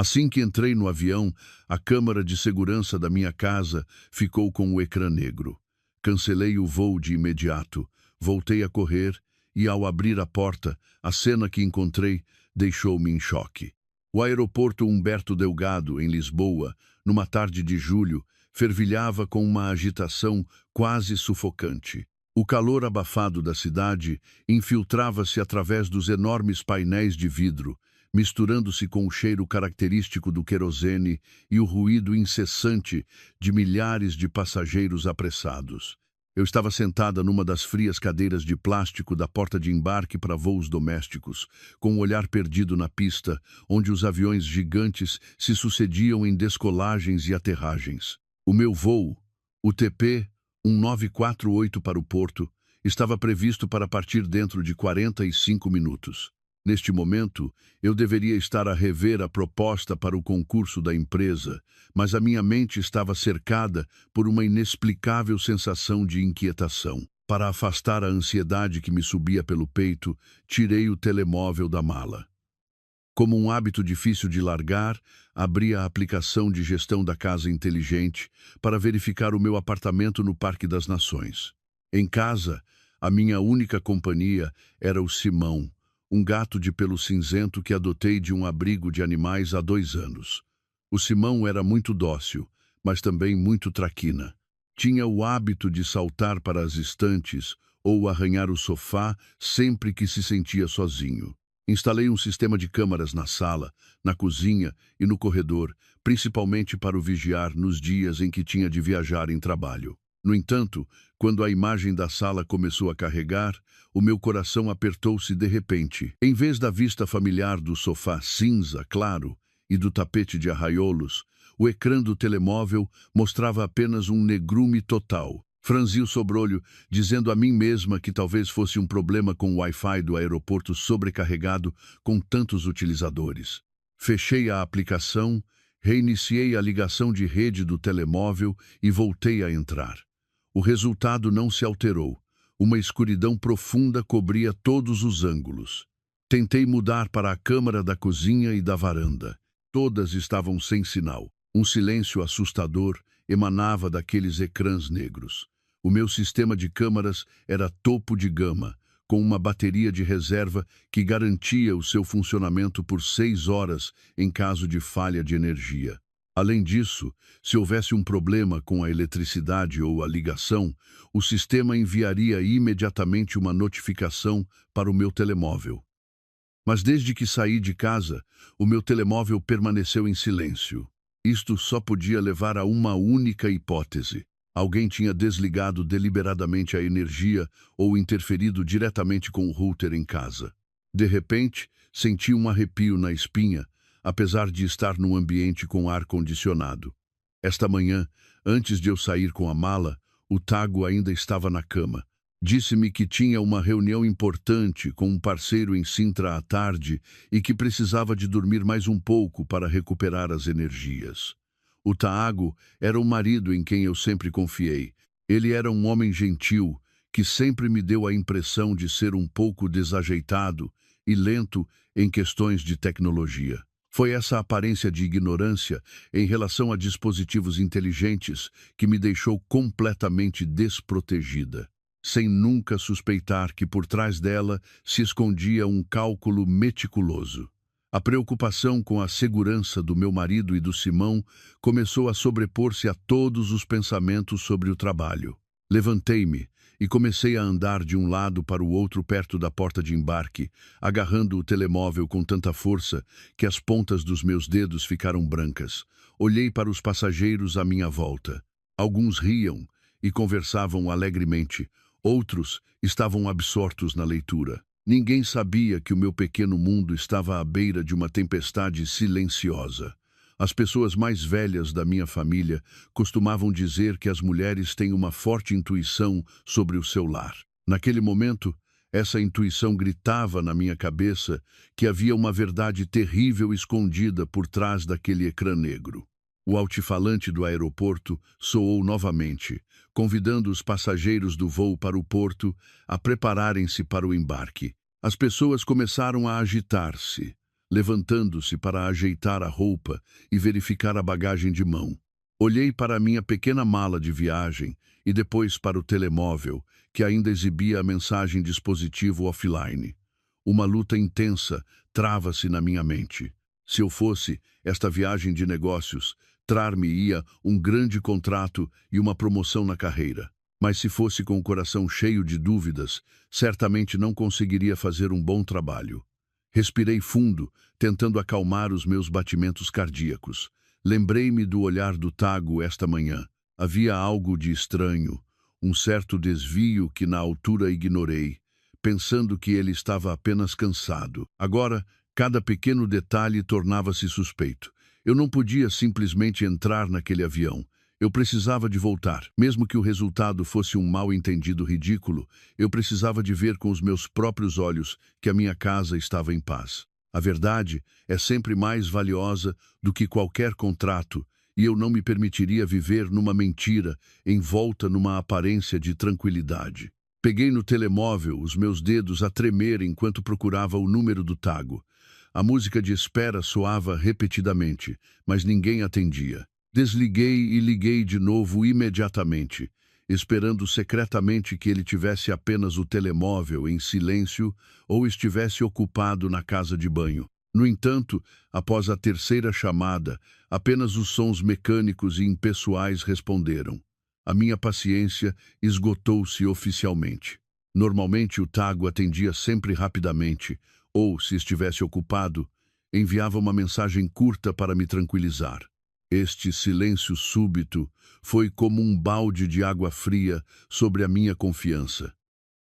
Assim que entrei no avião, a câmara de segurança da minha casa ficou com o ecrã negro. Cancelei o voo de imediato, voltei a correr e, ao abrir a porta, a cena que encontrei deixou-me em choque. O aeroporto Humberto Delgado, em Lisboa, numa tarde de julho, fervilhava com uma agitação quase sufocante. O calor abafado da cidade infiltrava-se através dos enormes painéis de vidro, misturando-se com o cheiro característico do querosene e o ruído incessante de milhares de passageiros apressados. Eu estava sentada numa das frias cadeiras de plástico da porta de embarque para voos domésticos, com o olhar perdido na pista, onde os aviões gigantes se sucediam em descolagens e aterragens. O meu voo, o TP 1948 para o Porto, estava previsto para partir dentro de 45 minutos. Neste momento, eu deveria estar a rever a proposta para o concurso da empresa, mas a minha mente estava cercada por uma inexplicável sensação de inquietação. Para afastar a ansiedade que me subia pelo peito, tirei o telemóvel da mala. Como um hábito difícil de largar, abri a aplicação de gestão da casa inteligente para verificar o meu apartamento no Parque das Nações. Em casa, a minha única companhia era o Simão, um gato de pelo cinzento que adotei de um abrigo de animais há 2 anos. O Simão era muito dócil, mas também muito traquina. Tinha o hábito de saltar para as estantes ou arranhar o sofá sempre que se sentia sozinho. Instalei um sistema de câmaras na sala, na cozinha e no corredor, principalmente para o vigiar nos dias em que tinha de viajar em trabalho. No entanto, quando a imagem da sala começou a carregar, o meu coração apertou-se de repente. Em vez da vista familiar do sofá cinza claro e do tapete de arraiolos, o ecrã do telemóvel mostrava apenas um negrume total. Franzi o sobrolho, dizendo a mim mesma que talvez fosse um problema com o Wi-Fi do aeroporto sobrecarregado com tantos utilizadores. Fechei a aplicação, reiniciei a ligação de rede do telemóvel e voltei a entrar. O resultado não se alterou. Uma escuridão profunda cobria todos os ângulos. Tentei mudar para a câmara da cozinha e da varanda. Todas estavam sem sinal. Um silêncio assustador emanava daqueles ecrãs negros. O meu sistema de câmaras era topo de gama, com uma bateria de reserva que garantia o seu funcionamento por 6 horas em caso de falha de energia. Além disso, se houvesse um problema com a eletricidade ou a ligação, o sistema enviaria imediatamente uma notificação para o meu telemóvel. Mas desde que saí de casa, o meu telemóvel permaneceu em silêncio. Isto só podia levar a uma única hipótese. Alguém tinha desligado deliberadamente a energia ou interferido diretamente com o router em casa. De repente, senti um arrepio na espinha, apesar de estar num ambiente com ar-condicionado. Esta manhã, antes de eu sair com a mala, o Tago ainda estava na cama. Disse-me que tinha uma reunião importante com um parceiro em Sintra à tarde e que precisava de dormir mais um pouco para recuperar as energias. O Tago era um marido em quem eu sempre confiei. Ele era um homem gentil, que sempre me deu a impressão de ser um pouco desajeitado e lento em questões de tecnologia. Foi essa aparência de ignorância em relação a dispositivos inteligentes que me deixou completamente desprotegida, sem nunca suspeitar que por trás dela se escondia um cálculo meticuloso. A preocupação com a segurança do meu marido e do Simão começou a sobrepor-se a todos os pensamentos sobre o trabalho. Levantei-me e comecei a andar de um lado para o outro perto da porta de embarque, agarrando o telemóvel com tanta força que as pontas dos meus dedos ficaram brancas. Olhei para os passageiros à minha volta. Alguns riam e conversavam alegremente, outros estavam absortos na leitura. Ninguém sabia que o meu pequeno mundo estava à beira de uma tempestade silenciosa. As pessoas mais velhas da minha família costumavam dizer que as mulheres têm uma forte intuição sobre o seu lar. Naquele momento, essa intuição gritava na minha cabeça que havia uma verdade terrível escondida por trás daquele ecrã negro. O altifalante do aeroporto soou novamente, convidando os passageiros do voo para o porto a prepararem-se para o embarque. As pessoas começaram a agitar-se. levantando-se para ajeitar a roupa e verificar a bagagem de mão. Olhei para a minha pequena mala de viagem e depois para o telemóvel, que ainda exibia a mensagem dispositivo offline. Uma luta intensa trava-se na minha mente. Se eu fosse esta viagem de negócios, trar-me-ia um grande contrato e uma promoção na carreira. Mas se fosse com o coração cheio de dúvidas, certamente não conseguiria fazer um bom trabalho. Respirei fundo, tentando acalmar os meus batimentos cardíacos. Lembrei-me do olhar do Tago esta manhã. Havia algo de estranho, um certo desvio que na altura ignorei, pensando que ele estava apenas cansado. Agora, cada pequeno detalhe tornava-se suspeito. Eu não podia simplesmente entrar naquele avião. Eu precisava de voltar. Mesmo que o resultado fosse um mal-entendido ridículo, eu precisava de ver com os meus próprios olhos que a minha casa estava em paz. A verdade é sempre mais valiosa do que qualquer contrato, e eu não me permitiria viver numa mentira, envolta numa aparência de tranquilidade. Peguei no telemóvel, os meus dedos a tremer enquanto procurava o número do Tago. A música de espera soava repetidamente, mas ninguém atendia. Desliguei e liguei de novo imediatamente, esperando secretamente que ele tivesse apenas o telemóvel em silêncio ou estivesse ocupado na casa de banho. No entanto, após a terceira chamada, apenas os sons mecânicos e impessoais responderam. A minha paciência esgotou-se oficialmente. Normalmente o Tago atendia sempre rapidamente, ou, se estivesse ocupado, enviava uma mensagem curta para me tranquilizar. Este silêncio súbito foi como um balde de água fria sobre a minha confiança.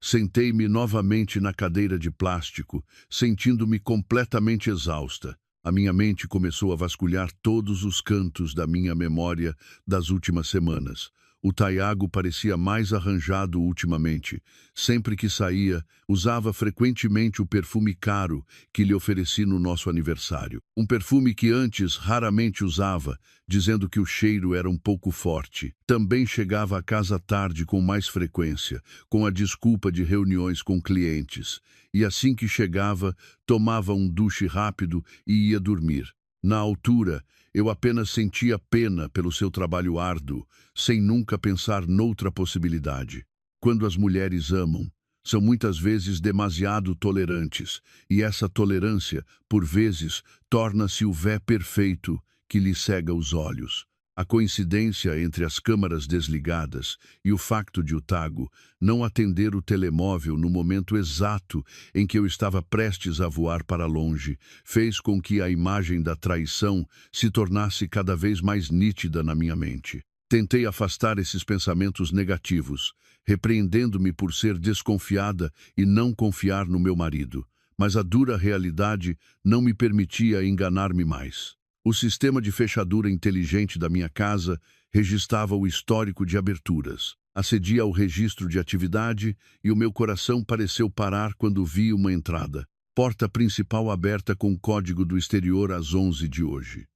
Sentei-me novamente na cadeira de plástico, sentindo-me completamente exausta. A minha mente começou a vasculhar todos os cantos da minha memória das últimas semanas. O Tago parecia mais arranjado ultimamente. Sempre que saía, usava frequentemente o perfume caro que lhe ofereci no nosso aniversário. Um perfume que antes raramente usava, dizendo que o cheiro era um pouco forte. Também chegava a casa tarde com mais frequência, com a desculpa de reuniões com clientes. E assim que chegava, tomava um duche rápido e ia dormir. Na altura, eu apenas sentia pena pelo seu trabalho árduo, sem nunca pensar noutra possibilidade. Quando as mulheres amam, são muitas vezes demasiado tolerantes, e essa tolerância, por vezes, torna-se o vé perfeito que lhe cega os olhos. A coincidência entre as câmaras desligadas e o facto de o Tago não atender o telemóvel no momento exato em que eu estava prestes a voar para longe fez com que a imagem da traição se tornasse cada vez mais nítida na minha mente. Tentei afastar esses pensamentos negativos, repreendendo-me por ser desconfiada e não confiar no meu marido, mas a dura realidade não me permitia enganar-me mais. O sistema de fechadura inteligente da minha casa registrava o histórico de aberturas. Acedi ao registro de atividade e o meu coração pareceu parar quando vi uma entrada. Porta principal aberta com código do exterior às 11 de hoje.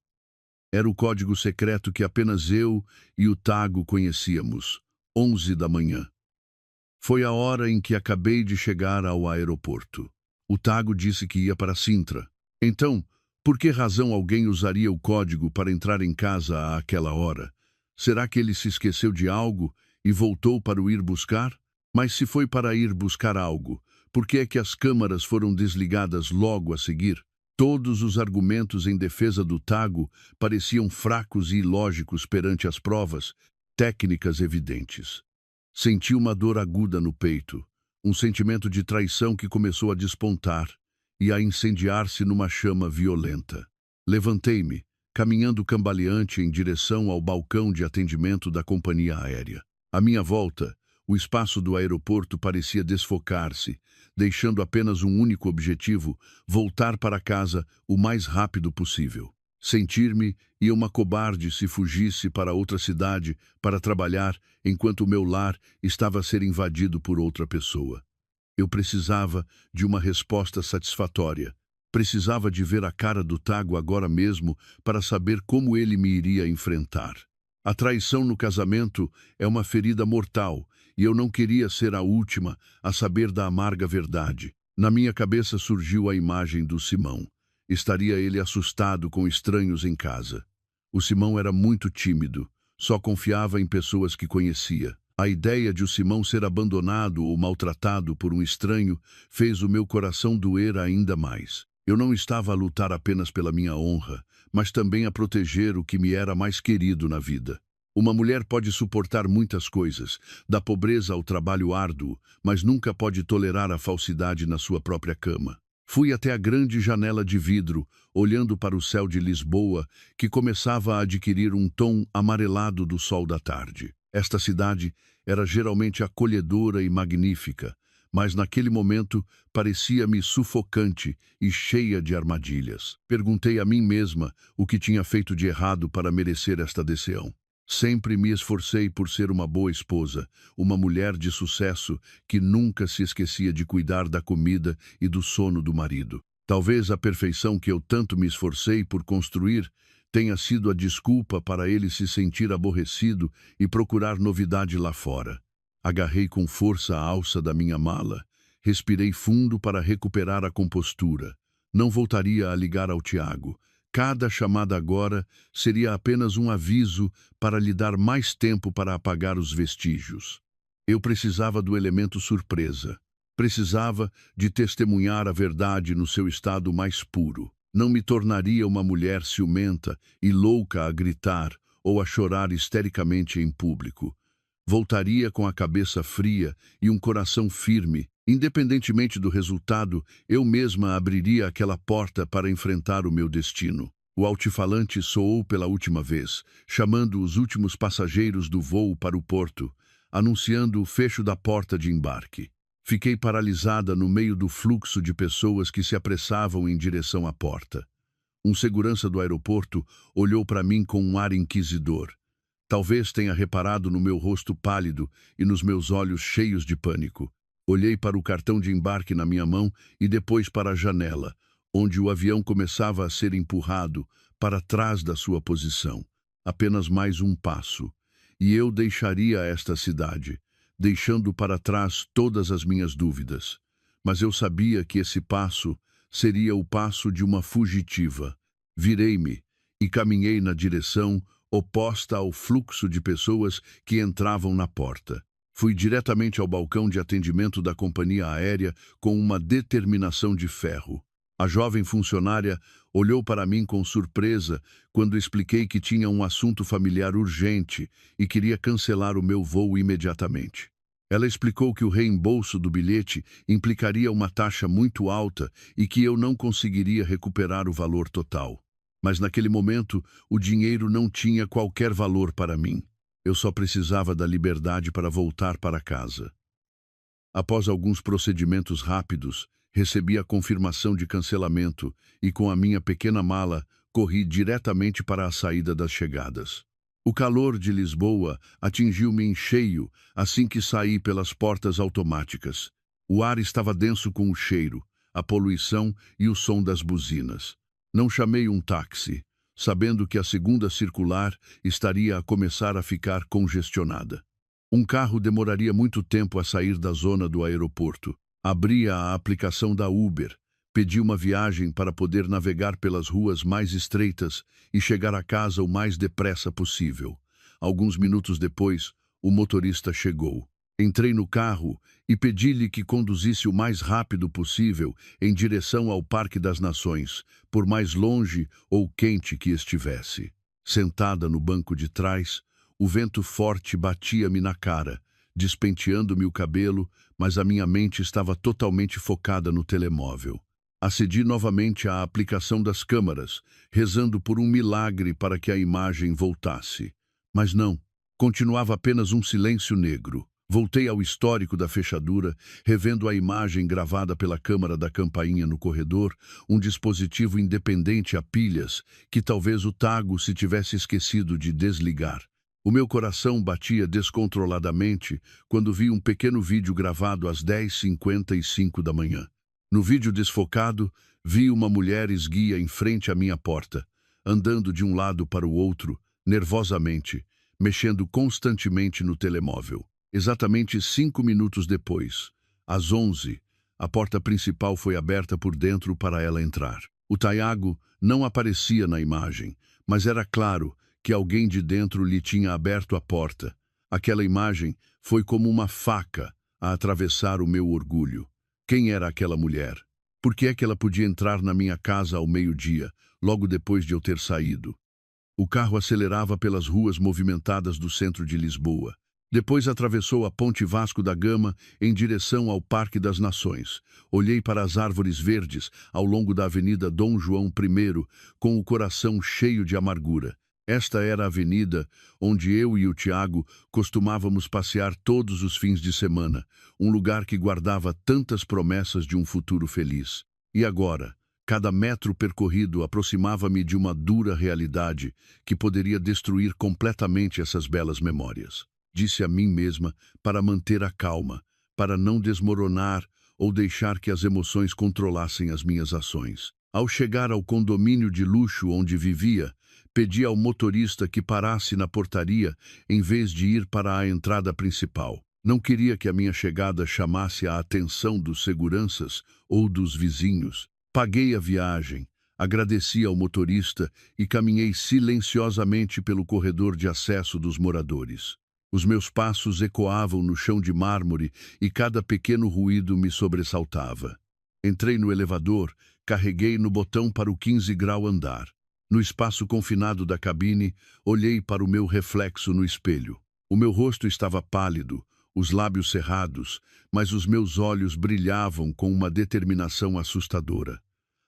Era o código secreto que apenas eu e o Tago conhecíamos. 11 da manhã. Foi a hora em que acabei de chegar ao aeroporto. O Tago disse que ia para Sintra. Então, por que razão alguém usaria o código para entrar em casa àquela hora? Será que ele se esqueceu de algo e voltou para o ir buscar? Mas se foi para ir buscar algo, por que é que as câmaras foram desligadas logo a seguir? Todos os argumentos em defesa do Tago pareciam fracos e ilógicos perante as provas técnicas evidentes. Senti uma dor aguda no peito, um sentimento de traição que começou a despontar e a incendiar-se numa chama violenta. Levantei-me, caminhando cambaleante em direção ao balcão de atendimento da companhia aérea. À minha volta, o espaço do aeroporto parecia desfocar-se, deixando apenas um único objetivo: voltar para casa o mais rápido possível. Sentir-me e uma cobarde se fugisse para outra cidade para trabalhar enquanto o meu lar estava a ser invadido por outra pessoa. Eu precisava de uma resposta satisfatória. Precisava de ver a cara do Tago agora mesmo para saber como ele me iria enfrentar. A traição no casamento é uma ferida mortal e eu não queria ser a última a saber da amarga verdade. Na minha cabeça surgiu a imagem do Simão. Estaria ele assustado com estranhos em casa. O Simão era muito tímido, só confiava em pessoas que conhecia. A ideia de o Simão ser abandonado ou maltratado por um estranho fez o meu coração doer ainda mais. Eu não estava a lutar apenas pela minha honra, mas também a proteger o que me era mais querido na vida. Uma mulher pode suportar muitas coisas, da pobreza ao trabalho árduo, mas nunca pode tolerar a falsidade na sua própria cama. Fui até a grande janela de vidro, olhando para o céu de Lisboa, que começava a adquirir um tom amarelado do sol da tarde. Esta cidade era geralmente acolhedora e magnífica, mas naquele momento parecia-me sufocante e cheia de armadilhas. Perguntei a mim mesma o que tinha feito de errado para merecer esta decepção. Sempre me esforcei por ser uma boa esposa, uma mulher de sucesso que nunca se esquecia de cuidar da comida e do sono do marido. Talvez a perfeição que eu tanto me esforcei por construir tenha sido a desculpa para ele se sentir aborrecido e procurar novidade lá fora. Agarrei com força a alça da minha mala, respirei fundo para recuperar a compostura. Não voltaria a ligar ao Tiago. Cada chamada agora seria apenas um aviso para lhe dar mais tempo para apagar os vestígios. Eu precisava do elemento surpresa. Precisava de testemunhar a verdade no seu estado mais puro. Não me tornaria uma mulher ciumenta e louca a gritar ou a chorar histericamente em público. Voltaria com a cabeça fria e um coração firme. Independentemente do resultado, eu mesma abriria aquela porta para enfrentar o meu destino. O altifalante soou pela última vez, chamando os últimos passageiros do voo para o porto, anunciando o fecho da porta de embarque. Fiquei paralisada no meio do fluxo de pessoas que se apressavam em direção à porta. Um segurança do aeroporto olhou para mim com um ar inquisidor. Talvez tenha reparado no meu rosto pálido e nos meus olhos cheios de pânico. Olhei para o cartão de embarque na minha mão e depois para a janela, onde o avião começava a ser empurrado para trás da sua posição. Apenas mais um passo, e eu deixaria esta cidade, deixando para trás todas as minhas dúvidas. Mas eu sabia que esse passo seria o passo de uma fugitiva. Virei-me e caminhei na direção oposta ao fluxo de pessoas que entravam na porta. Fui diretamente ao balcão de atendimento da companhia aérea com uma determinação de ferro. A jovem funcionária olhou para mim com surpresa quando expliquei que tinha um assunto familiar urgente e queria cancelar o meu voo imediatamente. Ela explicou que o reembolso do bilhete implicaria uma taxa muito alta e que eu não conseguiria recuperar o valor total. Mas naquele momento, o dinheiro não tinha qualquer valor para mim. Eu só precisava da liberdade para voltar para casa. Após alguns procedimentos rápidos, recebi a confirmação de cancelamento e, com a minha pequena mala, corri diretamente para a saída das chegadas. O calor de Lisboa atingiu-me em cheio assim que saí pelas portas automáticas. O ar estava denso com o cheiro, a poluição e o som das buzinas. Não chamei um táxi, sabendo que a segunda circular estaria a começar a ficar congestionada. Um carro demoraria muito tempo a sair da zona do aeroporto. Abri a aplicação da Uber, pedi uma viagem para poder navegar pelas ruas mais estreitas e chegar a casa o mais depressa possível. Alguns minutos depois, o motorista chegou. Entrei no carro e pedi-lhe que conduzisse o mais rápido possível em direção ao Parque das Nações, por mais longe ou quente que estivesse. Sentada no banco de trás, o vento forte batia-me na cara, despenteando-me o cabelo, mas a minha mente estava totalmente focada no telemóvel. Acedi novamente à aplicação das câmaras, rezando por um milagre para que a imagem voltasse. Mas não, continuava apenas um silêncio negro. Voltei ao histórico da fechadura, revendo a imagem gravada pela câmara da campainha no corredor, um dispositivo independente a pilhas, que talvez o Tago se tivesse esquecido de desligar. O meu coração batia descontroladamente quando vi um pequeno vídeo gravado às 10h55 da manhã. No vídeo desfocado, vi uma mulher esguia em frente à minha porta, andando de um lado para o outro, nervosamente, mexendo constantemente no telemóvel. Exatamente 5 minutos depois, às 11, a porta principal foi aberta por dentro para ela entrar. O Tiago não aparecia na imagem, mas era claro que alguém de dentro lhe tinha aberto a porta. Aquela imagem foi como uma faca a atravessar o meu orgulho. Quem era aquela mulher? Por que é que ela podia entrar na minha casa ao meio-dia, logo depois de eu ter saído? O carro acelerava pelas ruas movimentadas do centro de Lisboa. Depois atravessou a Ponte Vasco da Gama em direção ao Parque das Nações. Olhei para as árvores verdes ao longo da Avenida Dom João I, com o coração cheio de amargura. Esta era a avenida onde eu e o Tiago costumávamos passear todos os fins de semana, um lugar que guardava tantas promessas de um futuro feliz. E agora, cada metro percorrido aproximava-me de uma dura realidade que poderia destruir completamente essas belas memórias. Disse a mim mesma para manter a calma, para não desmoronar ou deixar que as emoções controlassem as minhas ações. Ao chegar ao condomínio de luxo onde vivia, pedi ao motorista que parasse na portaria em vez de ir para a entrada principal. Não queria que a minha chegada chamasse a atenção dos seguranças ou dos vizinhos. Paguei a viagem, agradeci ao motorista e caminhei silenciosamente pelo corredor de acesso dos moradores. Os meus passos ecoavam no chão de mármore e cada pequeno ruído me sobressaltava. Entrei no elevador, carreguei no botão para o 15º andar. No espaço confinado da cabine, olhei para o meu reflexo no espelho. O meu rosto estava pálido, os lábios cerrados, mas os meus olhos brilhavam com uma determinação assustadora.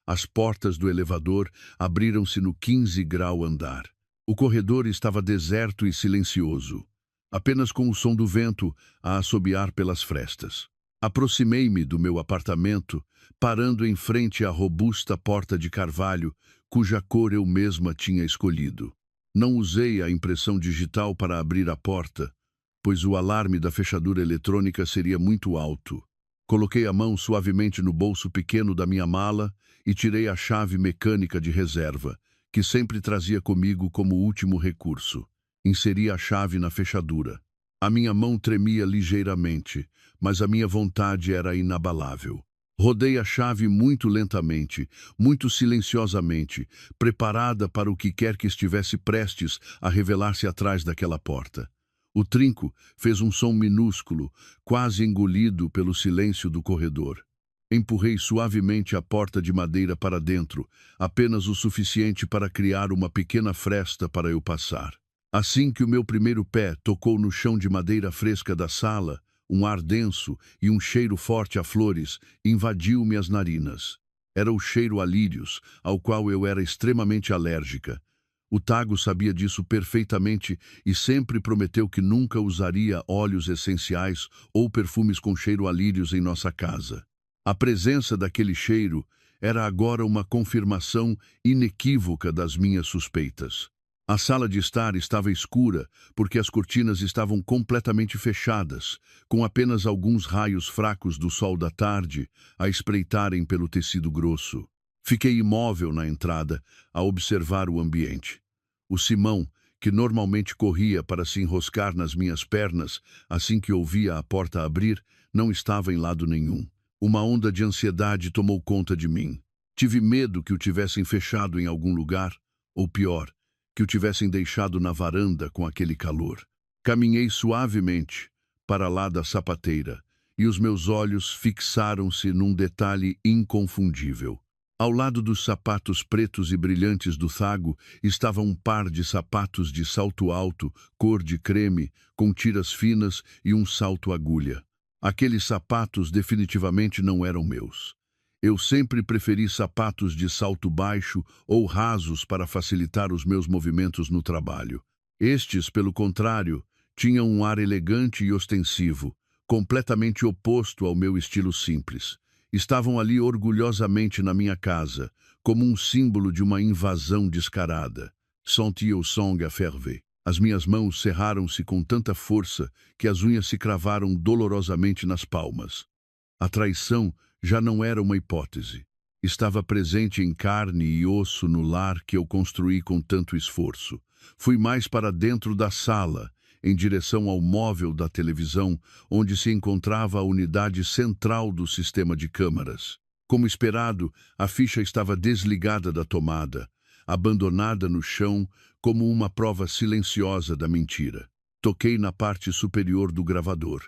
As portas do elevador abriram-se no 15º andar. O corredor estava deserto e silencioso, apenas com o som do vento a assobiar pelas frestas. Aproximei-me do meu apartamento, parando em frente à robusta porta de carvalho, cuja cor eu mesma tinha escolhido. Não usei a impressão digital para abrir a porta, pois o alarme da fechadura eletrônica seria muito alto. Coloquei a mão suavemente no bolso pequeno da minha mala e tirei a chave mecânica de reserva, que sempre trazia comigo como último recurso. Inseri a chave na fechadura. A minha mão tremia ligeiramente, mas a minha vontade era inabalável. Rodei a chave muito lentamente, muito silenciosamente, preparada para o que quer que estivesse prestes a revelar-se atrás daquela porta. O trinco fez um som minúsculo, quase engolido pelo silêncio do corredor. Empurrei suavemente a porta de madeira para dentro, apenas o suficiente para criar uma pequena fresta para eu passar. Assim que o meu primeiro pé tocou no chão de madeira fresca da sala, um ar denso e um cheiro forte a flores invadiu-me as narinas. Era o cheiro a lírios, ao qual eu era extremamente alérgica. O Tago sabia disso perfeitamente e sempre prometeu que nunca usaria óleos essenciais ou perfumes com cheiro a lírios em nossa casa. A presença daquele cheiro era agora uma confirmação inequívoca das minhas suspeitas. A sala de estar estava escura porque as cortinas estavam completamente fechadas, com apenas alguns raios fracos do sol da tarde a espreitarem pelo tecido grosso. Fiquei imóvel na entrada, a observar o ambiente. O Simão, que normalmente corria para se enroscar nas minhas pernas assim que ouvia a porta abrir, não estava em lado nenhum. Uma onda de ansiedade tomou conta de mim. Tive medo que o tivessem fechado em algum lugar, ou pior, que o tivessem deixado na varanda com aquele calor. Caminhei suavemente para lá da sapateira e os meus olhos fixaram-se num detalhe inconfundível. Ao lado dos sapatos pretos e brilhantes do Tago estava um par de sapatos de salto alto, cor de creme, com tiras finas e um salto agulha. Aqueles sapatos definitivamente não eram meus. Eu sempre preferi sapatos de salto baixo ou rasos para facilitar os meus movimentos no trabalho. Estes, pelo contrário, tinham um ar elegante e ostensivo, completamente oposto ao meu estilo simples. Estavam ali orgulhosamente na minha casa, como um símbolo de uma invasão descarada. Senti o sangue a ferver. As minhas mãos cerraram-se com tanta força que as unhas se cravaram dolorosamente nas palmas. A traição já não era uma hipótese. Estava presente em carne e osso no lar que eu construí com tanto esforço. Fui mais para dentro da sala, em direção ao móvel da televisão, onde se encontrava a unidade central do sistema de câmaras. Como esperado, a ficha estava desligada da tomada, abandonada no chão como uma prova silenciosa da mentira. Toquei na parte superior do gravador.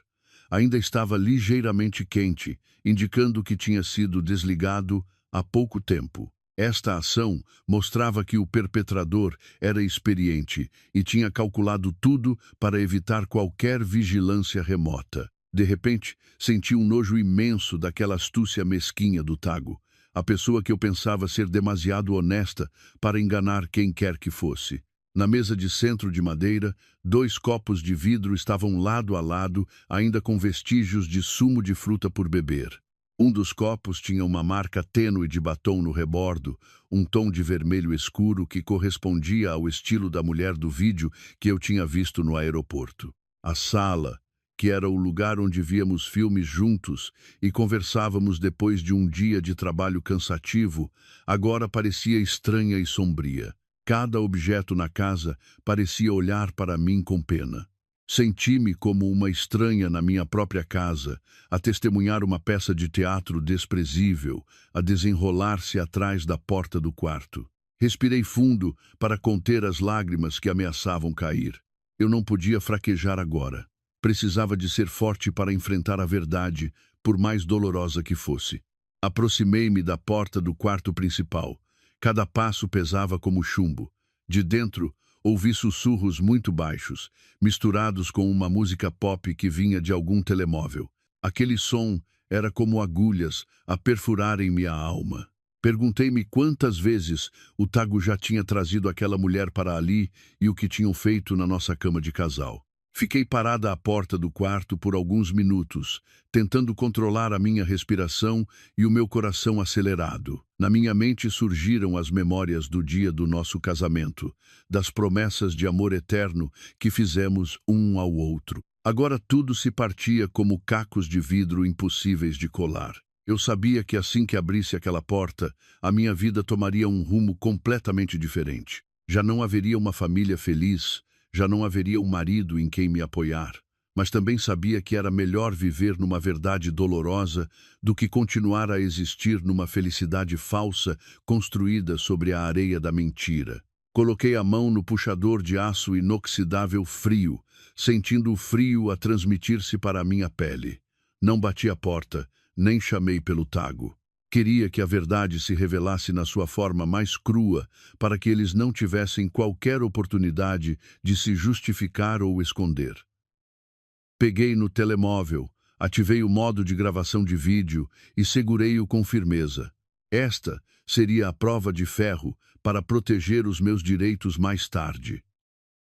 Ainda estava ligeiramente quente, indicando que tinha sido desligado há pouco tempo. Esta ação mostrava que o perpetrador era experiente e tinha calculado tudo para evitar qualquer vigilância remota. De repente, senti um nojo imenso daquela astúcia mesquinha do Tago, a pessoa que eu pensava ser demasiado honesta para enganar quem quer que fosse. Na mesa de centro de madeira, 2 copos de vidro estavam lado a lado, ainda com vestígios de sumo de fruta por beber. Um dos copos tinha uma marca tênue de batom no rebordo, um tom de vermelho escuro que correspondia ao estilo da mulher do vídeo que eu tinha visto no aeroporto. A sala, que era o lugar onde víamos filmes juntos e conversávamos depois de um dia de trabalho cansativo, agora parecia estranha e sombria. Cada objeto na casa parecia olhar para mim com pena. Senti-me como uma estranha na minha própria casa, a testemunhar uma peça de teatro desprezível, a desenrolar-se atrás da porta do quarto. Respirei fundo para conter as lágrimas que ameaçavam cair. Eu não podia fraquejar agora. Precisava de ser forte para enfrentar a verdade, por mais dolorosa que fosse. Aproximei-me da porta do quarto principal. Cada passo pesava como chumbo. De dentro, ouvi sussurros muito baixos, misturados com uma música pop que vinha de algum telemóvel. Aquele som era como agulhas a perfurarem minha alma. Perguntei-me quantas vezes o Tago já tinha trazido aquela mulher para ali e o que tinham feito na nossa cama de casal. Fiquei parada à porta do quarto por alguns minutos, tentando controlar a minha respiração e o meu coração acelerado. Na minha mente surgiram as memórias do dia do nosso casamento, das promessas de amor eterno que fizemos um ao outro. Agora tudo se partia como cacos de vidro impossíveis de colar. Eu sabia que assim que abrisse aquela porta, a minha vida tomaria um rumo completamente diferente. Já não haveria uma família feliz, já não haveria um marido em quem me apoiar, mas também sabia que era melhor viver numa verdade dolorosa do que continuar a existir numa felicidade falsa construída sobre a areia da mentira. Coloquei a mão no puxador de aço inoxidável frio, sentindo o frio a transmitir-se para a minha pele. Não bati a porta, nem chamei pelo Tago. Queria que a verdade se revelasse na sua forma mais crua, para que eles não tivessem qualquer oportunidade de se justificar ou esconder. Peguei no telemóvel, ativei o modo de gravação de vídeo e segurei-o com firmeza. Esta seria a prova de ferro para proteger os meus direitos mais tarde.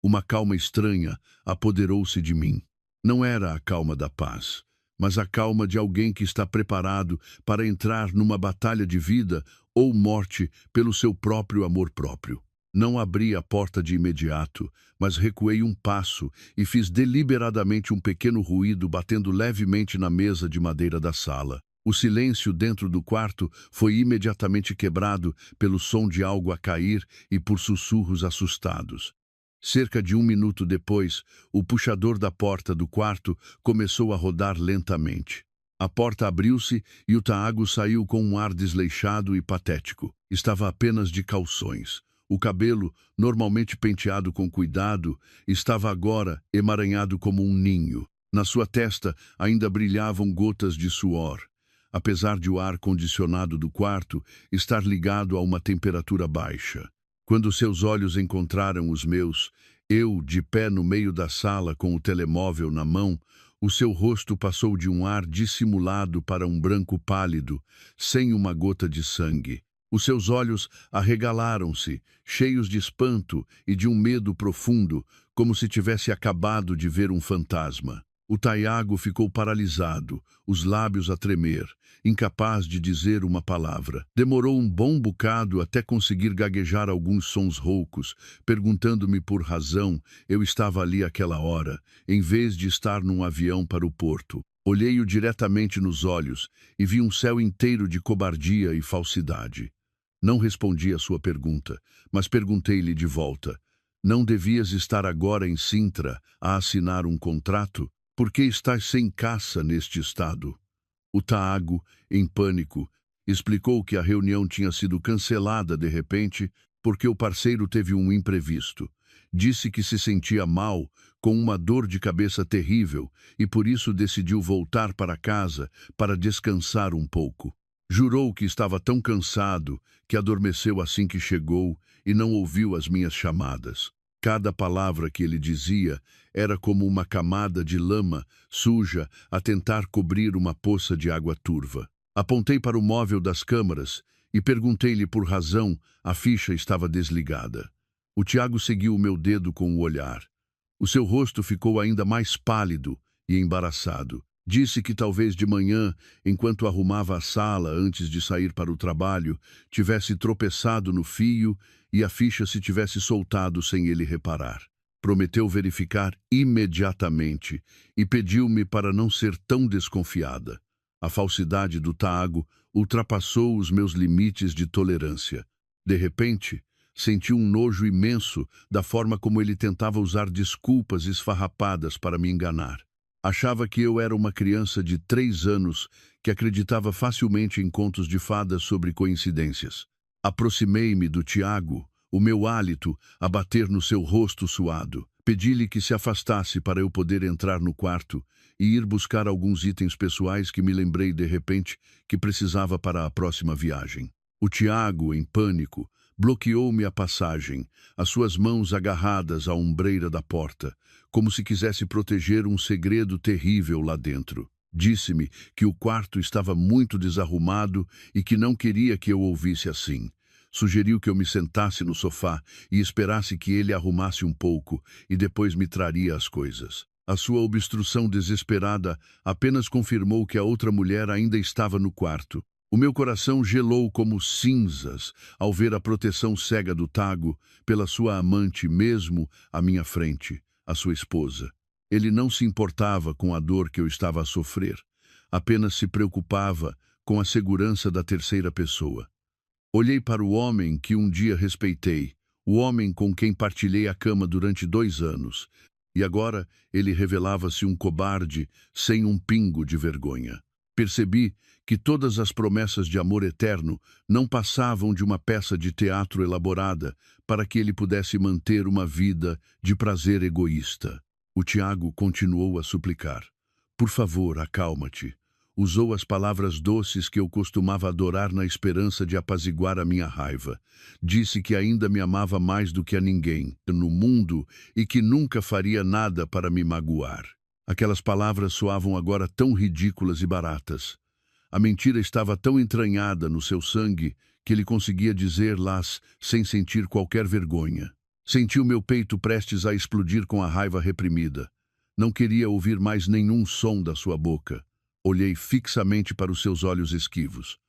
Uma calma estranha apoderou-se de mim. Não era a calma da paz, mas a calma de alguém que está preparado para entrar numa batalha de vida ou morte pelo seu próprio amor próprio. Não abri a porta de imediato, mas recuei um passo e fiz deliberadamente um pequeno ruído batendo levemente na mesa de madeira da sala. O silêncio dentro do quarto foi imediatamente quebrado pelo som de algo a cair e por sussurros assustados. Cerca de 1 minuto depois, o puxador da porta do quarto começou a rodar lentamente. A porta abriu-se e o Tago saiu com um ar desleixado e patético. Estava apenas de calções. O cabelo, normalmente penteado com cuidado, estava agora emaranhado como um ninho. Na sua testa ainda brilhavam gotas de suor, apesar de o ar-condicionado do quarto estar ligado a uma temperatura baixa. Quando seus olhos encontraram os meus, eu, de pé no meio da sala com o telemóvel na mão, o seu rosto passou de um ar dissimulado para um branco pálido, sem uma gota de sangue. Os seus olhos arregalaram-se, cheios de espanto e de um medo profundo, como se tivesse acabado de ver um fantasma. O Tago ficou paralisado, os lábios a tremer, incapaz de dizer uma palavra. Demorou um bom bocado até conseguir gaguejar alguns sons roucos, perguntando-me por razão eu estava ali àquela hora, em vez de estar num avião para o porto. Olhei-o diretamente nos olhos e vi um céu inteiro de cobardia e falsidade. Não respondi à sua pergunta, mas perguntei-lhe de volta: não devias estar agora em Sintra a assinar um contrato? Por que estás sem caça neste estado? O Tago, em pânico, Explicou que a reunião tinha sido cancelada de repente porque o parceiro teve um imprevisto. Disse que se sentia mal, com uma dor de cabeça terrível, e por isso decidiu voltar para casa para descansar um pouco. Jurou que estava tão cansado que adormeceu assim que chegou e não ouviu as minhas chamadas. Cada palavra que ele dizia era como uma camada de lama suja a tentar cobrir uma poça de água turva. Apontei para o móvel das câmaras e perguntei-lhe por razão, a ficha estava desligada. O Tiago seguiu o meu dedo com o olhar. O seu rosto ficou ainda mais pálido e embaraçado. Disse que talvez de manhã, enquanto arrumava a sala antes de sair para o trabalho, tivesse tropeçado no fio e a ficha se tivesse soltado sem ele reparar. Prometeu verificar imediatamente e pediu-me para não ser tão desconfiada. A falsidade do Tiago ultrapassou os meus limites de tolerância. De repente, senti um nojo imenso da forma como ele tentava usar desculpas esfarrapadas para me enganar. Achava que eu era uma criança de 3 anos que acreditava facilmente em contos de fadas sobre coincidências. Aproximei-me do Tiago, o meu hálito a bater no seu rosto suado. Pedi-lhe que se afastasse para eu poder entrar no quarto e ir buscar alguns itens pessoais que me lembrei de repente que precisava para a próxima viagem. O Tiago, em pânico, bloqueou-me a passagem, as suas mãos agarradas à ombreira da porta, como se quisesse proteger um segredo terrível lá dentro. Disse-me que o quarto estava muito desarrumado e que não queria que eu ouvisse assim. Sugeriu que eu me sentasse no sofá e esperasse que ele arrumasse um pouco e depois me traria as coisas. A sua obstrução desesperada apenas confirmou que a outra mulher ainda estava no quarto. O meu coração gelou como cinzas ao ver a proteção cega do Tiago pela sua amante mesmo à minha frente, a sua esposa. Ele não se importava com a dor que eu estava a sofrer, apenas se preocupava com a segurança da terceira pessoa. Olhei para o homem que um dia respeitei, o homem com quem partilhei a cama durante 2 anos, e agora ele revelava-se um cobarde sem um pingo de vergonha. Percebi que todas as promessas de amor eterno não passavam de uma peça de teatro elaborada para que ele pudesse manter uma vida de prazer egoísta. O Tiago continuou a suplicar. Por favor, acalma-te. Usou as palavras doces que eu costumava adorar na esperança de apaziguar a minha raiva. Disse que ainda me amava mais do que a ninguém no mundo e que nunca faria nada para me magoar. Aquelas palavras soavam agora tão ridículas e baratas. A mentira estava tão entranhada no seu sangue que ele conseguia dizer-las sem sentir qualquer vergonha. Senti o meu peito prestes a explodir com a raiva reprimida. Não queria ouvir mais nenhum som da sua boca. Olhei fixamente para os seus olhos esquivos.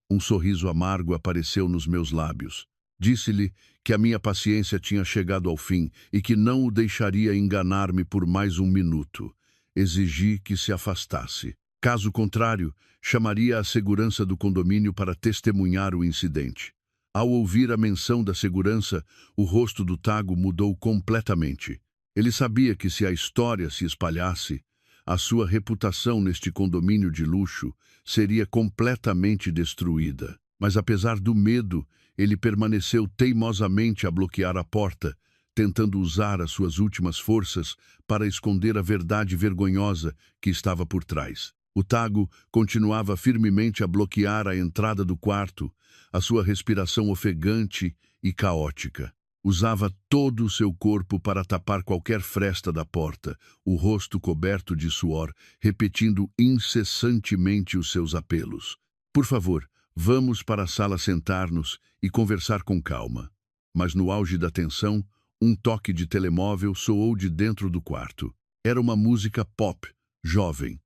Um sorriso amargo apareceu nos meus lábios. Disse-lhe que a minha paciência tinha chegado ao fim e que não o deixaria enganar-me por mais um minuto. Exigi que se afastasse. Caso contrário, chamaria a segurança do condomínio para testemunhar o incidente. Ao ouvir a menção da segurança, o rosto do Tiago mudou completamente. Ele sabia que se a história se espalhasse, a sua reputação neste condomínio de luxo seria completamente destruída. Mas apesar do medo, ele permaneceu teimosamente a bloquear a porta, tentando usar as suas últimas forças para esconder a verdade vergonhosa que estava por trás. O Tiago continuava firmemente a bloquear a entrada do quarto, a sua respiração ofegante e caótica. Usava todo o seu corpo para tapar qualquer fresta da porta, o rosto coberto de suor, repetindo incessantemente os seus apelos. Por favor, vamos para a sala sentar-nos e conversar com calma. Mas no auge da tensão, um toque de telemóvel soou de dentro do quarto. Era uma música pop, jovem.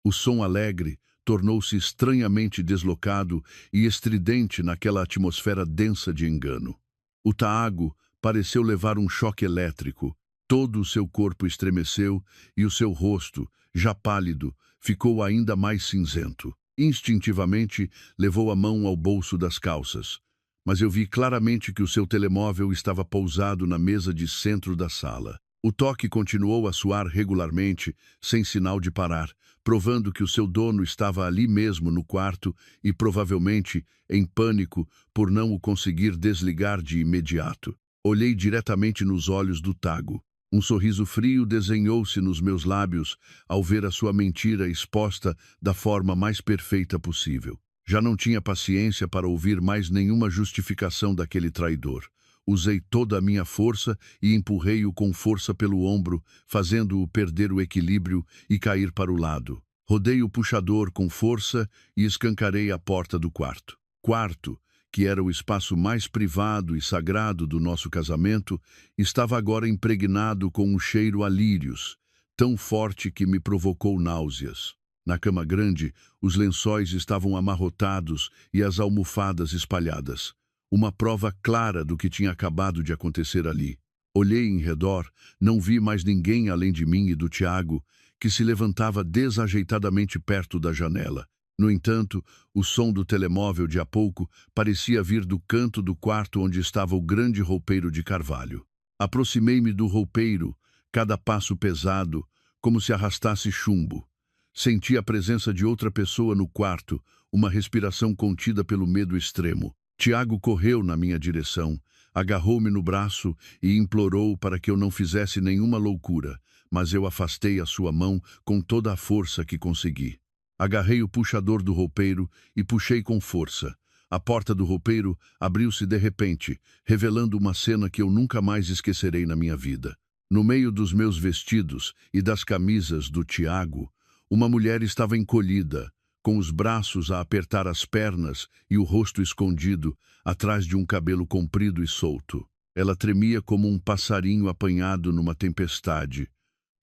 O som alegre tornou-se estranhamente deslocado e estridente naquela atmosfera densa de engano. O Tiago pareceu levar um choque elétrico. Todo o seu corpo estremeceu e o seu rosto, já pálido, ficou ainda mais cinzento. Instintivamente, levou a mão ao bolso das calças, mas eu vi claramente que o seu telemóvel estava pousado na mesa de centro da sala. O toque continuou a soar regularmente, sem sinal de parar, provando que o seu dono estava ali mesmo no quarto e provavelmente em pânico por não o conseguir desligar de imediato. Olhei diretamente nos olhos do Tago. Um sorriso frio desenhou-se nos meus lábios ao ver a sua mentira exposta da forma mais perfeita possível. Já não tinha paciência para ouvir mais nenhuma justificação daquele traidor. Usei toda a minha força e empurrei-o com força pelo ombro, fazendo-o perder o equilíbrio e cair para o lado. Rodei o puxador com força e escancarei a porta do quarto. Quarto, que era o espaço mais privado e sagrado do nosso casamento, estava agora impregnado com um cheiro a lírios, tão forte que me provocou náuseas. Na cama grande, os lençóis estavam amarrotados e as almofadas espalhadas. Uma prova clara do que tinha acabado de acontecer ali. Olhei em redor, não vi mais ninguém além de mim e do Tiago, que se levantava desajeitadamente perto da janela. No entanto, o som do telemóvel de há pouco parecia vir do canto do quarto onde estava o grande roupeiro de carvalho. Aproximei-me do roupeiro, cada passo pesado, como se arrastasse chumbo. Senti a presença de outra pessoa no quarto, uma respiração contida pelo medo extremo. Tiago correu na minha direção, agarrou-me no braço e implorou para que eu não fizesse nenhuma loucura, mas eu afastei a sua mão com toda a força que consegui. Agarrei o puxador do roupeiro e puxei com força. A porta do roupeiro abriu-se de repente, revelando uma cena que eu nunca mais esquecerei na minha vida. No meio dos meus vestidos e das camisas do Tiago, uma mulher estava encolhida, com os braços a apertar as pernas e o rosto escondido atrás de um cabelo comprido e solto. Ela tremia como um passarinho apanhado numa tempestade.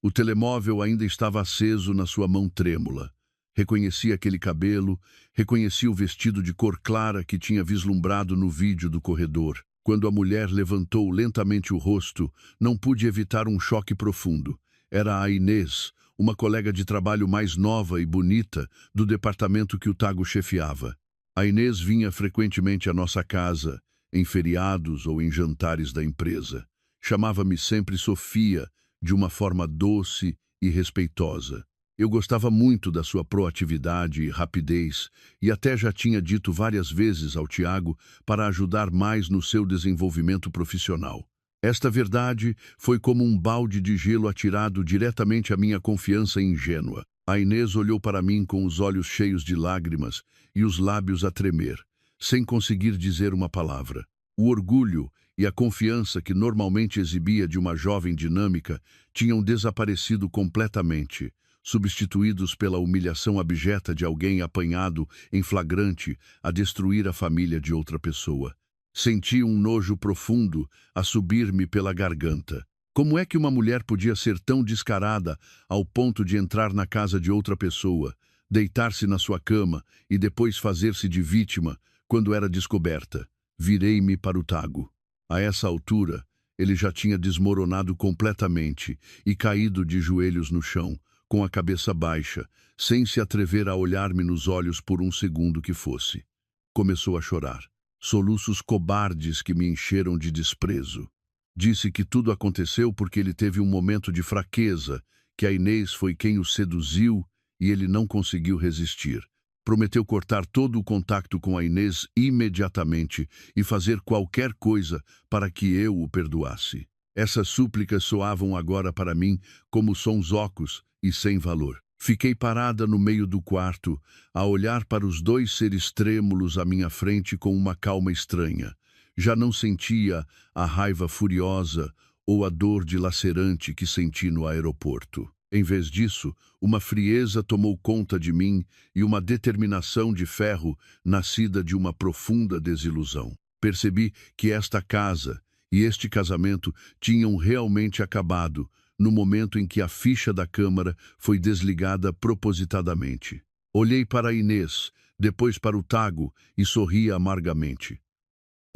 O telemóvel ainda estava aceso na sua mão trêmula. Reconheci aquele cabelo, reconheci o vestido de cor clara que tinha vislumbrado no vídeo do corredor. Quando a mulher levantou lentamente o rosto, não pude evitar um choque profundo. Era a Inês, uma colega de trabalho mais nova e bonita do departamento que o Tago chefiava. A Inês vinha frequentemente à nossa casa, em feriados ou em jantares da empresa. Chamava-me sempre Sofia, de uma forma doce e respeitosa. Eu gostava muito da sua proatividade e rapidez, e até já tinha dito várias vezes ao Tiago para ajudar mais no seu desenvolvimento profissional. Esta verdade foi como um balde de gelo atirado diretamente à minha confiança ingênua. A Inês olhou para mim com os olhos cheios de lágrimas e os lábios a tremer, sem conseguir dizer uma palavra. O orgulho e a confiança que normalmente exibia de uma jovem dinâmica tinham desaparecido completamente, substituídos pela humilhação abjeta de alguém apanhado em flagrante a destruir a família de outra pessoa. Senti um nojo profundo a subir-me pela garganta. Como é que uma mulher podia ser tão descarada ao ponto de entrar na casa de outra pessoa, deitar-se na sua cama e depois fazer-se de vítima quando era descoberta? Virei-me para o Tago. A essa altura, ele já tinha desmoronado completamente e caído de joelhos no chão, com a cabeça baixa, sem se atrever a olhar-me nos olhos por um segundo que fosse. Começou a chorar. Soluços cobardes que me encheram de desprezo. Disse que tudo aconteceu porque ele teve um momento de fraqueza, que a Inês foi quem o seduziu e ele não conseguiu resistir. Prometeu cortar todo o contato com a Inês imediatamente e fazer qualquer coisa para que eu o perdoasse. Essas súplicas soavam agora para mim como sons ocos e sem valor. Fiquei parada no meio do quarto, a olhar para os dois seres trêmulos à minha frente com uma calma estranha. Já não sentia a raiva furiosa ou a dor dilacerante que senti no aeroporto. Em vez disso, uma frieza tomou conta de mim e uma determinação de ferro nascida de uma profunda desilusão. Percebi que esta casa e este casamento tinham realmente acabado no momento em que a ficha da câmara foi desligada propositadamente. Olhei para Inês, depois para o Tago e sorri amargamente.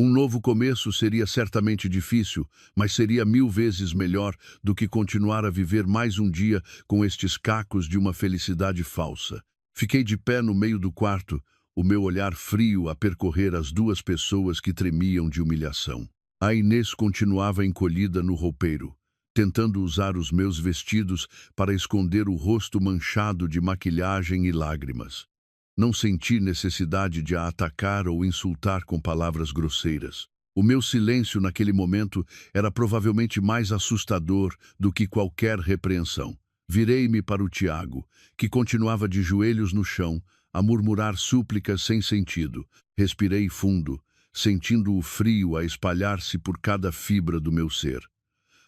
Um novo começo seria certamente difícil, mas seria 1000 vezes melhor do que continuar a viver mais um dia com estes cacos de uma felicidade falsa. Fiquei de pé no meio do quarto, o meu olhar frio a percorrer as duas pessoas que tremiam de humilhação. A Inês continuava encolhida no roupeiro, tentando usar os meus vestidos para esconder o rosto manchado de maquilhagem e lágrimas. Não senti necessidade de a atacar ou insultar com palavras grosseiras. O meu silêncio naquele momento era provavelmente mais assustador do que qualquer repreensão. Virei-me para o Tiago, que continuava de joelhos no chão, a murmurar súplicas sem sentido. Respirei fundo, sentindo o frio a espalhar-se por cada fibra do meu ser.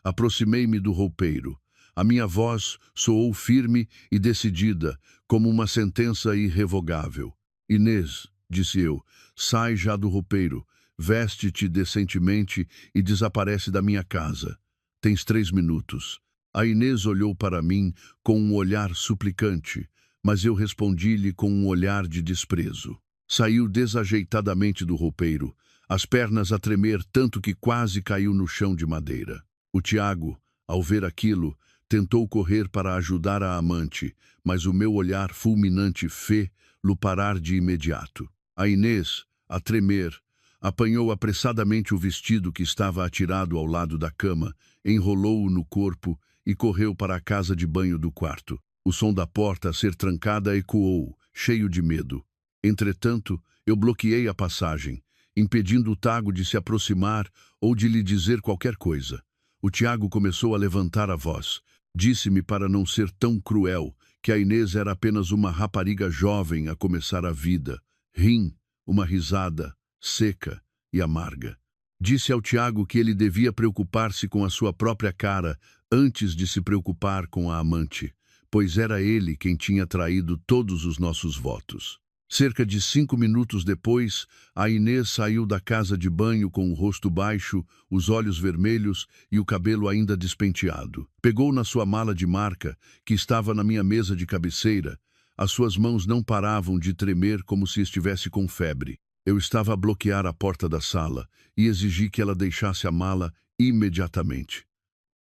Aproximei-me do roupeiro. A minha voz soou firme e decidida, como uma sentença irrevogável. Inês, disse eu, sai já do roupeiro, veste-te decentemente e desaparece da minha casa. Tens 3 minutos. A Inês olhou para mim com um olhar suplicante, mas eu respondi-lhe com um olhar de desprezo. Saiu desajeitadamente do roupeiro, as pernas a tremer tanto que quase caiu no chão de madeira. O Tiago, ao ver aquilo, tentou correr para ajudar a amante, mas o meu olhar fulminante fê-lo parar de imediato. A Inês, a tremer, apanhou apressadamente o vestido que estava atirado ao lado da cama, enrolou-o no corpo e correu para a casa de banho do quarto. O som da porta a ser trancada ecoou, cheio de medo. Entretanto, eu bloqueei a passagem, impedindo o Tago de se aproximar ou de lhe dizer qualquer coisa. O Tiago começou a levantar a voz. Disse-me para não ser tão cruel, que a Inês era apenas uma rapariga jovem a começar a vida. Rim, uma risada, seca e amarga. Disse ao Tiago que ele devia preocupar-se com a sua própria cara antes de se preocupar com a amante, pois era ele quem tinha traído todos os nossos votos. Cerca de 5 minutos depois, a Inês saiu da casa de banho com o rosto baixo, os olhos vermelhos e o cabelo ainda despenteado. Pegou na sua mala de marca, que estava na minha mesa de cabeceira. As suas mãos não paravam de tremer como se estivesse com febre. Eu estava a bloquear a porta da sala e exigi que ela deixasse a mala imediatamente.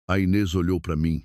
A Inês olhou para mim,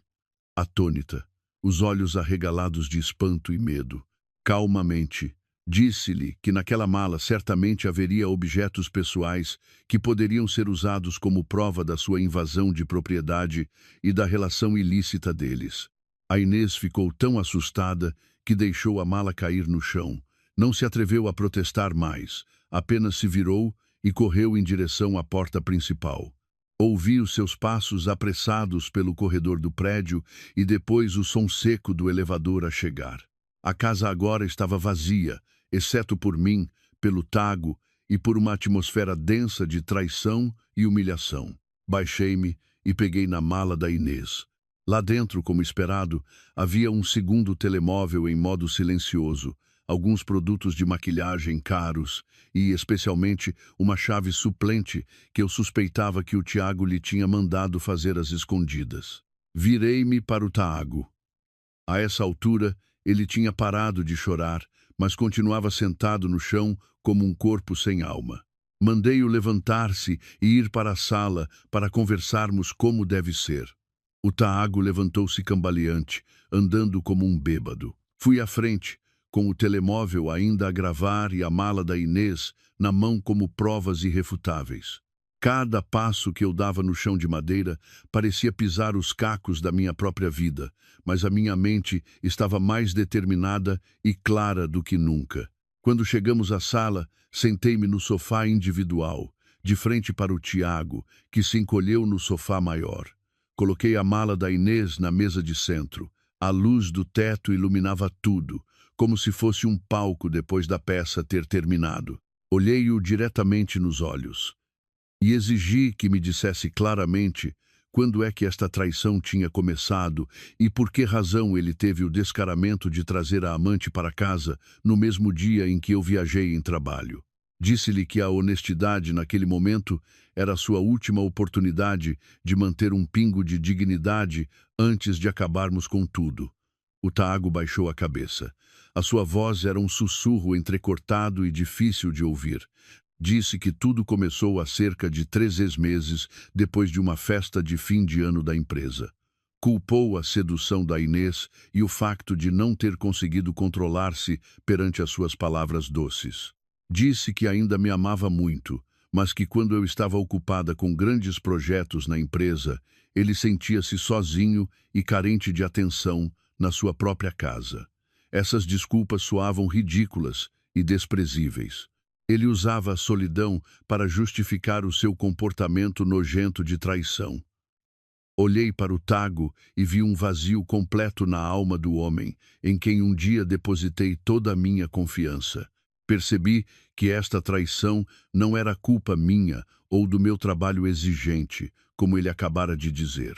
atônita, os olhos arregalados de espanto e medo. Calmamente, disse-lhe que naquela mala certamente haveria objetos pessoais que poderiam ser usados como prova da sua invasão de propriedade e da relação ilícita deles. A Inês ficou tão assustada que deixou a mala cair no chão. Não se atreveu a protestar mais, apenas se virou e correu em direção à porta principal. Ouvi os seus passos apressados pelo corredor do prédio e depois o som seco do elevador a chegar. A casa agora estava vazia, exceto por mim, pelo Tago e por uma atmosfera densa de traição e humilhação. Baixei-me e peguei na mala da Inês. Lá dentro, como esperado, havia um segundo telemóvel em modo silencioso, alguns produtos de maquilhagem caros e, especialmente, uma chave suplente que eu suspeitava que o Tiago lhe tinha mandado fazer às escondidas. Virei-me para o Tago. A essa altura, ele tinha parado de chorar, mas continuava sentado no chão como um corpo sem alma. Mandei-o levantar-se e ir para a sala para conversarmos como deve ser. O Tago levantou-se cambaleante, andando como um bêbado. Fui à frente, com o telemóvel ainda a gravar e a mala da Inês na mão como provas irrefutáveis. Cada passo que eu dava no chão de madeira parecia pisar os cacos da minha própria vida, mas a minha mente estava mais determinada e clara do que nunca. Quando chegamos à sala, sentei-me no sofá individual, de frente para o Tiago, que se encolheu no sofá maior. Coloquei a mala da Inês na mesa de centro. A luz do teto iluminava tudo, como se fosse um palco depois da peça ter terminado. Olhei-o diretamente nos olhos e exigi que me dissesse claramente quando é que esta traição tinha começado e por que razão ele teve o descaramento de trazer a amante para casa no mesmo dia em que eu viajei em trabalho. Disse-lhe que a honestidade naquele momento era a sua última oportunidade de manter um pingo de dignidade antes de acabarmos com tudo. O Tago baixou a cabeça. A sua voz era um sussurro entrecortado e difícil de ouvir. Disse que tudo começou há cerca de 3 meses depois de uma festa de fim de ano da empresa. Culpou a sedução da Inês e o facto de não ter conseguido controlar-se perante as suas palavras doces. Disse que ainda me amava muito, mas que quando eu estava ocupada com grandes projetos na empresa, ele sentia-se sozinho e carente de atenção na sua própria casa. Essas desculpas soavam ridículas e desprezíveis. Ele usava a solidão para justificar o seu comportamento nojento de traição. Olhei para o Tago e vi um vazio completo na alma do homem, em quem um dia depositei toda a minha confiança. Percebi que esta traição não era culpa minha ou do meu trabalho exigente, como ele acabara de dizer.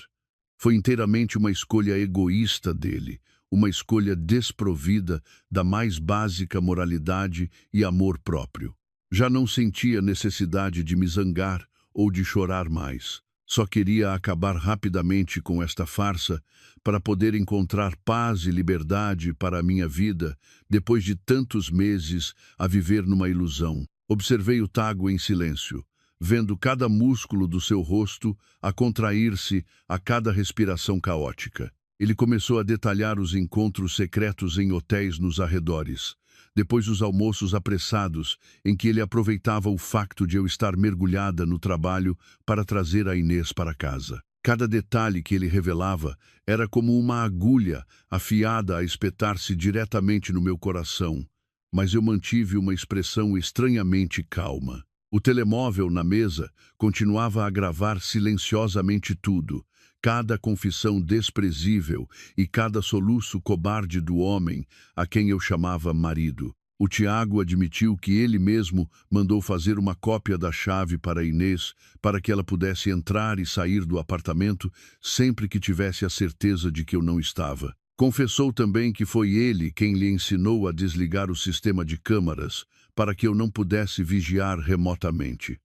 Foi inteiramente uma escolha egoísta dele, uma escolha desprovida da mais básica moralidade e amor próprio. Já não sentia necessidade de me zangar ou de chorar mais. Só queria acabar rapidamente com esta farsa para poder encontrar paz e liberdade para a minha vida depois de tantos meses a viver numa ilusão. Observei o Tago em silêncio, vendo cada músculo do seu rosto a contrair-se a cada respiração caótica. Ele começou a detalhar os encontros secretos em hotéis nos arredores. Depois os almoços apressados, em que ele aproveitava o facto de eu estar mergulhada no trabalho para trazer a Inês para casa. Cada detalhe que ele revelava era como uma agulha afiada a espetar-se diretamente no meu coração, mas eu mantive uma expressão estranhamente calma. O telemóvel na mesa continuava a gravar silenciosamente tudo, cada confissão desprezível e cada soluço cobarde do homem a quem eu chamava marido. O Tiago admitiu que ele mesmo mandou fazer uma cópia da chave para Inês para que ela pudesse entrar e sair do apartamento sempre que tivesse a certeza de que eu não estava. Confessou também que foi ele quem lhe ensinou a desligar o sistema de câmaras para que eu não pudesse vigiar remotamente.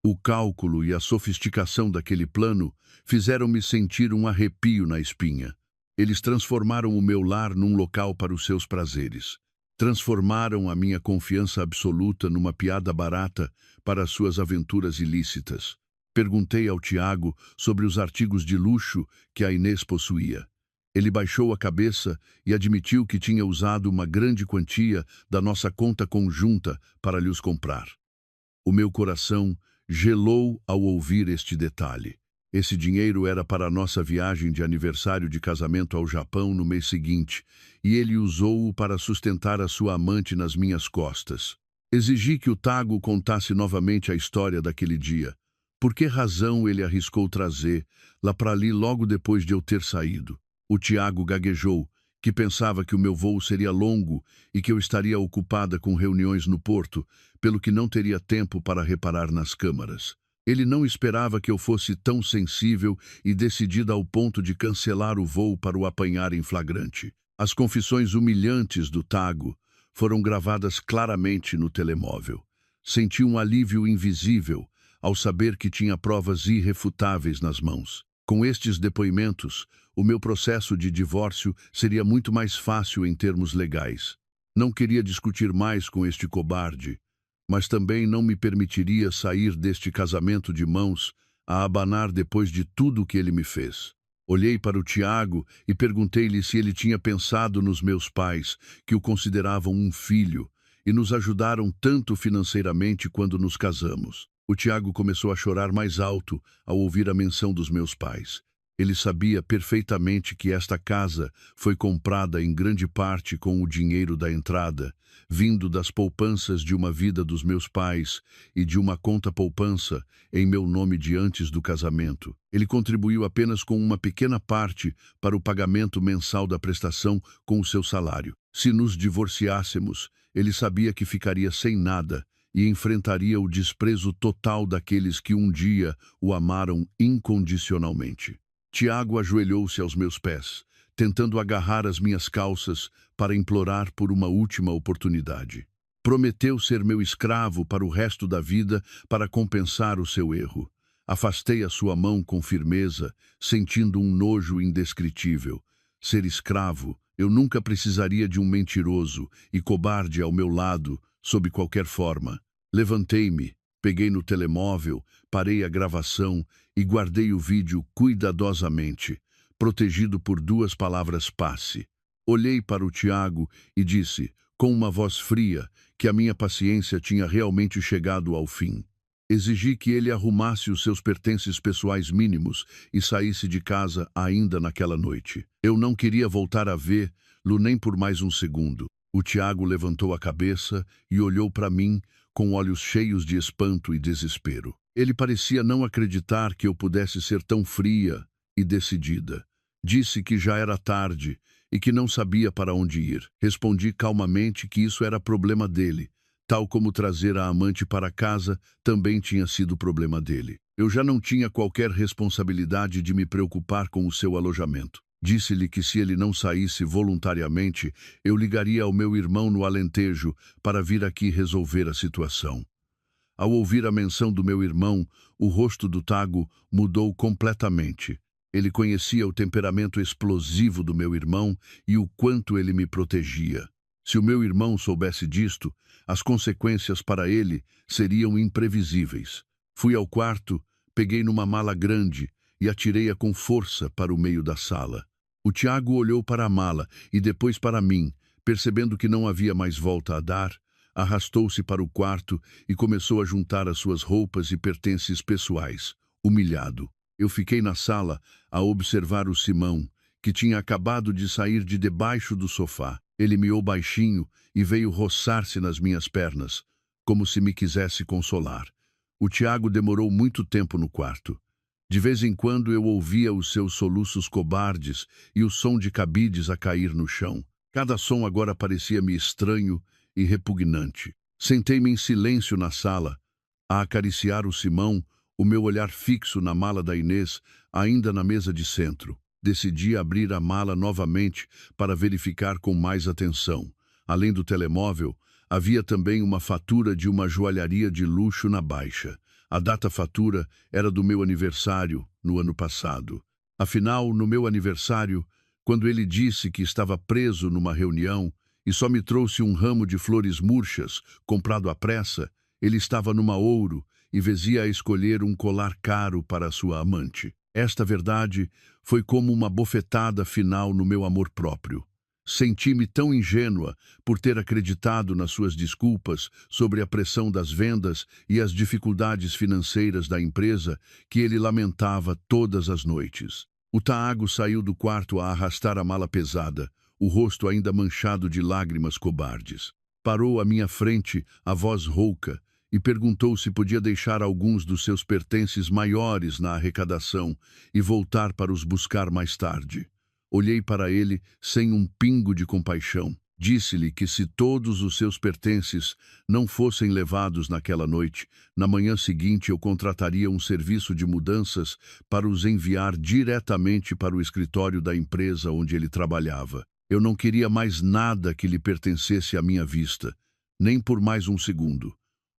O cálculo e a sofisticação daquele plano fizeram-me sentir um arrepio na espinha. Eles transformaram o meu lar num local para os seus prazeres. Transformaram a minha confiança absoluta numa piada barata para as suas aventuras ilícitas. Perguntei ao Tiago sobre os artigos de luxo que a Inês possuía. Ele baixou a cabeça e admitiu que tinha usado uma grande quantia da nossa conta conjunta para lhes comprar. O meu coração gelou ao ouvir este detalhe. Esse dinheiro era para a nossa viagem de aniversário de casamento ao Japão no mês seguinte, e ele usou-o para sustentar a sua amante nas minhas costas. Exigi que o Tago contasse novamente a história daquele dia. Por que razão ele arriscou trazer lá para ali logo depois de eu ter saído? O Tiago gaguejou, que pensava que o meu voo seria longo e que eu estaria ocupada com reuniões no porto, pelo que não teria tempo para reparar nas câmaras. Ele não esperava que eu fosse tão sensível e decidida ao ponto de cancelar o voo para o apanhar em flagrante. As confissões humilhantes do Tago foram gravadas claramente no telemóvel. Senti um alívio invisível ao saber que tinha provas irrefutáveis nas mãos. Com estes depoimentos, o meu processo de divórcio seria muito mais fácil em termos legais. Não queria discutir mais com este cobarde, mas também não me permitiria sair deste casamento de mãos a abanar depois de tudo o que ele me fez. Olhei para o Tiago e perguntei-lhe se ele tinha pensado nos meus pais, que o consideravam um filho, e nos ajudaram tanto financeiramente quando nos casamos. O Tiago começou a chorar mais alto ao ouvir a menção dos meus pais. Ele sabia perfeitamente que esta casa foi comprada em grande parte com o dinheiro da entrada, vindo das poupanças de uma vida dos meus pais e de uma conta poupança em meu nome de antes do casamento. Ele contribuiu apenas com uma pequena parte para o pagamento mensal da prestação com o seu salário. Se nos divorciássemos, ele sabia que ficaria sem nada e enfrentaria o desprezo total daqueles que um dia o amaram incondicionalmente. Tiago ajoelhou-se aos meus pés, tentando agarrar as minhas calças para implorar por uma última oportunidade. Prometeu ser meu escravo para o resto da vida para compensar o seu erro. Afastei a sua mão com firmeza, sentindo um nojo indescritível. Ser escravo, eu nunca precisaria de um mentiroso e cobarde ao meu lado, sob qualquer forma. Levantei-me, peguei no telemóvel, parei a gravação e guardei o vídeo cuidadosamente, protegido por 2 palavras passe. Olhei para o Tiago e disse, com uma voz fria, que a minha paciência tinha realmente chegado ao fim. Exigi que ele arrumasse os seus pertences pessoais mínimos e saísse de casa ainda naquela noite. Eu não queria voltar a vê-lo nem por mais um segundo. O Tiago levantou a cabeça e olhou para mim com olhos cheios de espanto e desespero. Ele parecia não acreditar que eu pudesse ser tão fria e decidida. Disse que já era tarde e que não sabia para onde ir. Respondi calmamente que isso era problema dele, tal como trazer a amante para casa também tinha sido problema dele. Eu já não tinha qualquer responsabilidade de me preocupar com o seu alojamento. Disse-lhe que se ele não saísse voluntariamente, eu ligaria ao meu irmão no Alentejo para vir aqui resolver a situação. Ao ouvir a menção do meu irmão, o rosto do Tago mudou completamente. Ele conhecia o temperamento explosivo do meu irmão e o quanto ele me protegia. Se o meu irmão soubesse disto, as consequências para ele seriam imprevisíveis. Fui ao quarto, peguei numa mala grande e atirei-a com força para o meio da sala. O Tiago olhou para a mala e depois para mim, percebendo que não havia mais volta a dar, arrastou-se para o quarto e começou a juntar as suas roupas e pertences pessoais, humilhado. Eu fiquei na sala a observar o Simão, que tinha acabado de sair de debaixo do sofá. Ele miou baixinho e veio roçar-se nas minhas pernas, como se me quisesse consolar. O Tiago demorou muito tempo no quarto. De vez em quando eu ouvia os seus soluços cobardes e o som de cabides a cair no chão. Cada som agora parecia-me estranho e repugnante. Sentei-me em silêncio na sala, a acariciar o Simão, o meu olhar fixo na mala da Inês, ainda na mesa de centro. Decidi abrir a mala novamente para verificar com mais atenção. Além do telemóvel, havia também uma fatura de uma joalharia de luxo na baixa. A data-fatura era do meu aniversário, no ano passado. Afinal, no meu aniversário, quando ele disse que estava preso numa reunião e só me trouxe um ramo de flores murchas, comprado à pressa, ele estava numa Ouro e vezia a escolher um colar caro para sua amante. Esta verdade foi como uma bofetada final no meu amor próprio. Senti-me tão ingênua por ter acreditado nas suas desculpas sobre a pressão das vendas e as dificuldades financeiras da empresa que ele lamentava todas as noites. O Tiago saiu do quarto a arrastar a mala pesada, o rosto ainda manchado de lágrimas cobardes. Parou à minha frente, a voz rouca, e perguntou se podia deixar alguns dos seus pertences maiores na arrecadação e voltar para os buscar mais tarde. Olhei para ele sem um pingo de compaixão. Disse-lhe que se todos os seus pertences não fossem levados naquela noite, na manhã seguinte eu contrataria um serviço de mudanças para os enviar diretamente para o escritório da empresa onde ele trabalhava. Eu não queria mais nada que lhe pertencesse à minha vista, nem por mais um segundo.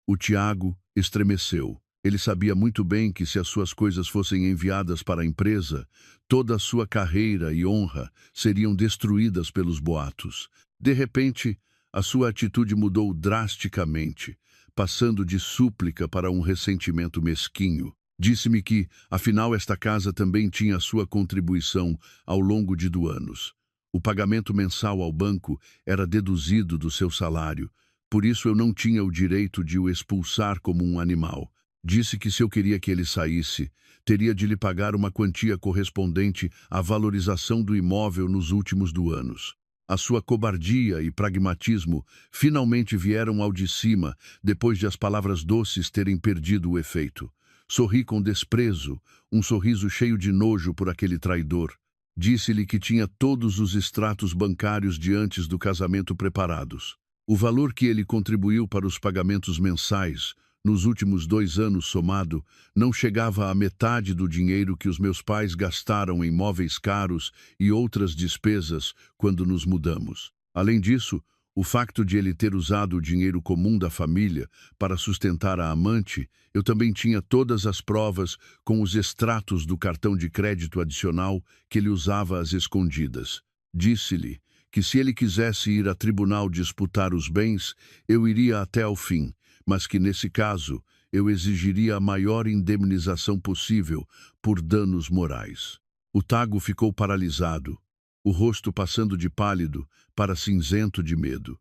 O Tiago estremeceu. Ele sabia muito bem que se as suas coisas fossem enviadas para a empresa, toda a sua carreira e honra seriam destruídas pelos boatos. De repente, a sua atitude mudou drasticamente, passando de súplica para um ressentimento mesquinho. Disse-me que, afinal, esta casa também tinha a sua contribuição ao longo de 2 anos. O pagamento mensal ao banco era deduzido do seu salário, por isso eu não tinha o direito de o expulsar como um animal. Disse que se eu queria que ele saísse, teria de lhe pagar uma quantia correspondente à valorização do imóvel nos últimos 2 anos. A sua cobardia e pragmatismo finalmente vieram ao de cima, depois de as palavras doces terem perdido o efeito. Sorri com desprezo, um sorriso cheio de nojo por aquele traidor. Disse-lhe que tinha todos os extratos bancários de antes do casamento preparados. O valor que ele contribuiu para os pagamentos mensais, nos últimos 2 anos somado, não chegava à metade do dinheiro que os meus pais gastaram em móveis caros e outras despesas quando nos mudamos. Além disso, o facto de ele ter usado o dinheiro comum da família para sustentar a amante, eu também tinha todas as provas com os extratos do cartão de crédito adicional que ele usava às escondidas. Disse-lhe que se ele quisesse ir a tribunal disputar os bens, eu iria até ao fim, mas que nesse caso eu exigiria a maior indemnização possível por danos morais. O Tiago ficou paralisado, o rosto passando de pálido para cinzento de medo.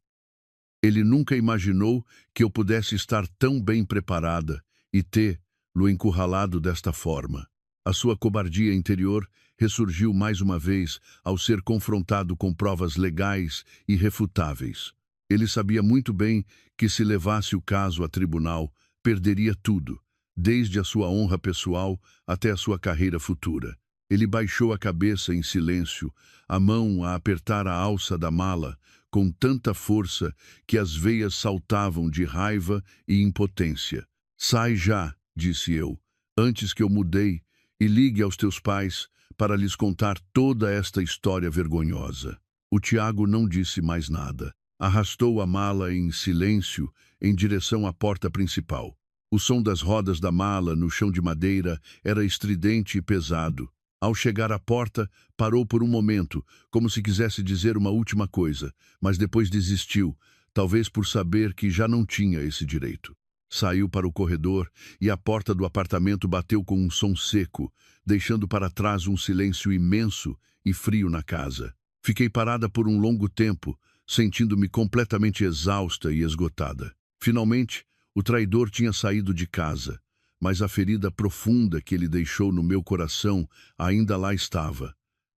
Ele nunca imaginou que eu pudesse estar tão bem preparada e tê-lo encurralado desta forma. A sua cobardia interior ressurgiu mais uma vez ao ser confrontado com provas legais e irrefutáveis. Ele sabia muito bem que se levasse o caso a tribunal, perderia tudo, desde a sua honra pessoal até a sua carreira futura. Ele baixou a cabeça em silêncio, a mão a apertar a alça da mala, com tanta força que as veias saltavam de raiva e impotência. Sai já, disse eu, antes que eu mudei, e ligue aos teus pais para lhes contar toda esta história vergonhosa. O Tiago não disse mais nada. Arrastou a mala em silêncio em direção à porta principal. O som das rodas da mala no chão de madeira era estridente e pesado. Ao chegar à porta, parou por um momento, como se quisesse dizer uma última coisa, mas depois desistiu, talvez por saber que já não tinha esse direito. Saiu para o corredor e a porta do apartamento bateu com um som seco, deixando para trás um silêncio imenso e frio na casa. Fiquei parada por um longo tempo, sentindo-me completamente exausta e esgotada. Finalmente, o traidor tinha saído de casa, mas a ferida profunda que ele deixou no meu coração ainda lá estava,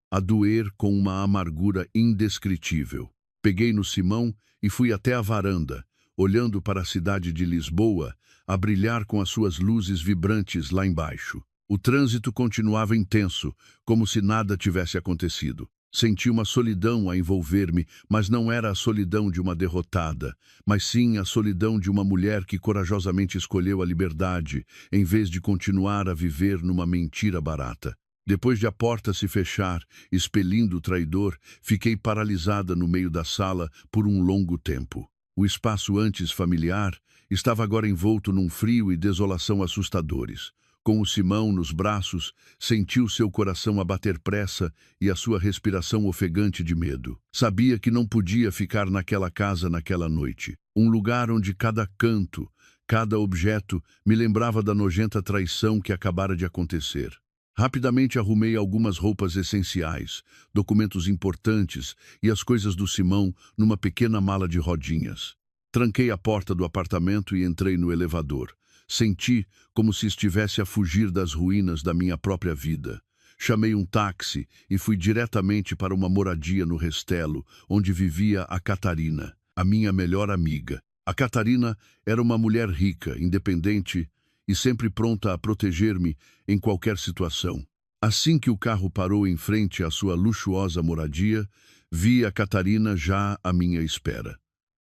a doer com uma amargura indescritível. Peguei no Simão e fui até a varanda, olhando para a cidade de Lisboa, a brilhar com as suas luzes vibrantes lá embaixo. O trânsito continuava intenso, como se nada tivesse acontecido. Senti uma solidão a envolver-me, mas não era a solidão de uma derrotada, mas sim a solidão de uma mulher que corajosamente escolheu a liberdade, em vez de continuar a viver numa mentira barata. Depois de a porta se fechar, expelindo o traidor, fiquei paralisada no meio da sala por um longo tempo. O espaço antes familiar estava agora envolto num frio e desolação assustadores. Com o Simão nos braços, sentiu seu coração a bater pressa e a sua respiração ofegante de medo. Sabia que não podia ficar naquela casa naquela noite. Um lugar onde cada canto, cada objeto me lembrava da nojenta traição que acabara de acontecer. Rapidamente arrumei algumas roupas essenciais, documentos importantes e as coisas do Simão numa pequena mala de rodinhas. Tranquei a porta do apartamento e entrei no elevador. Senti como se estivesse a fugir das ruínas da minha própria vida. Chamei um táxi e fui diretamente para uma moradia no Restelo, onde vivia a Catarina, a minha melhor amiga. A Catarina era uma mulher rica, independente e sempre pronta a proteger-me em qualquer situação. Assim que o carro parou em frente à sua luxuosa moradia, vi a Catarina já à minha espera.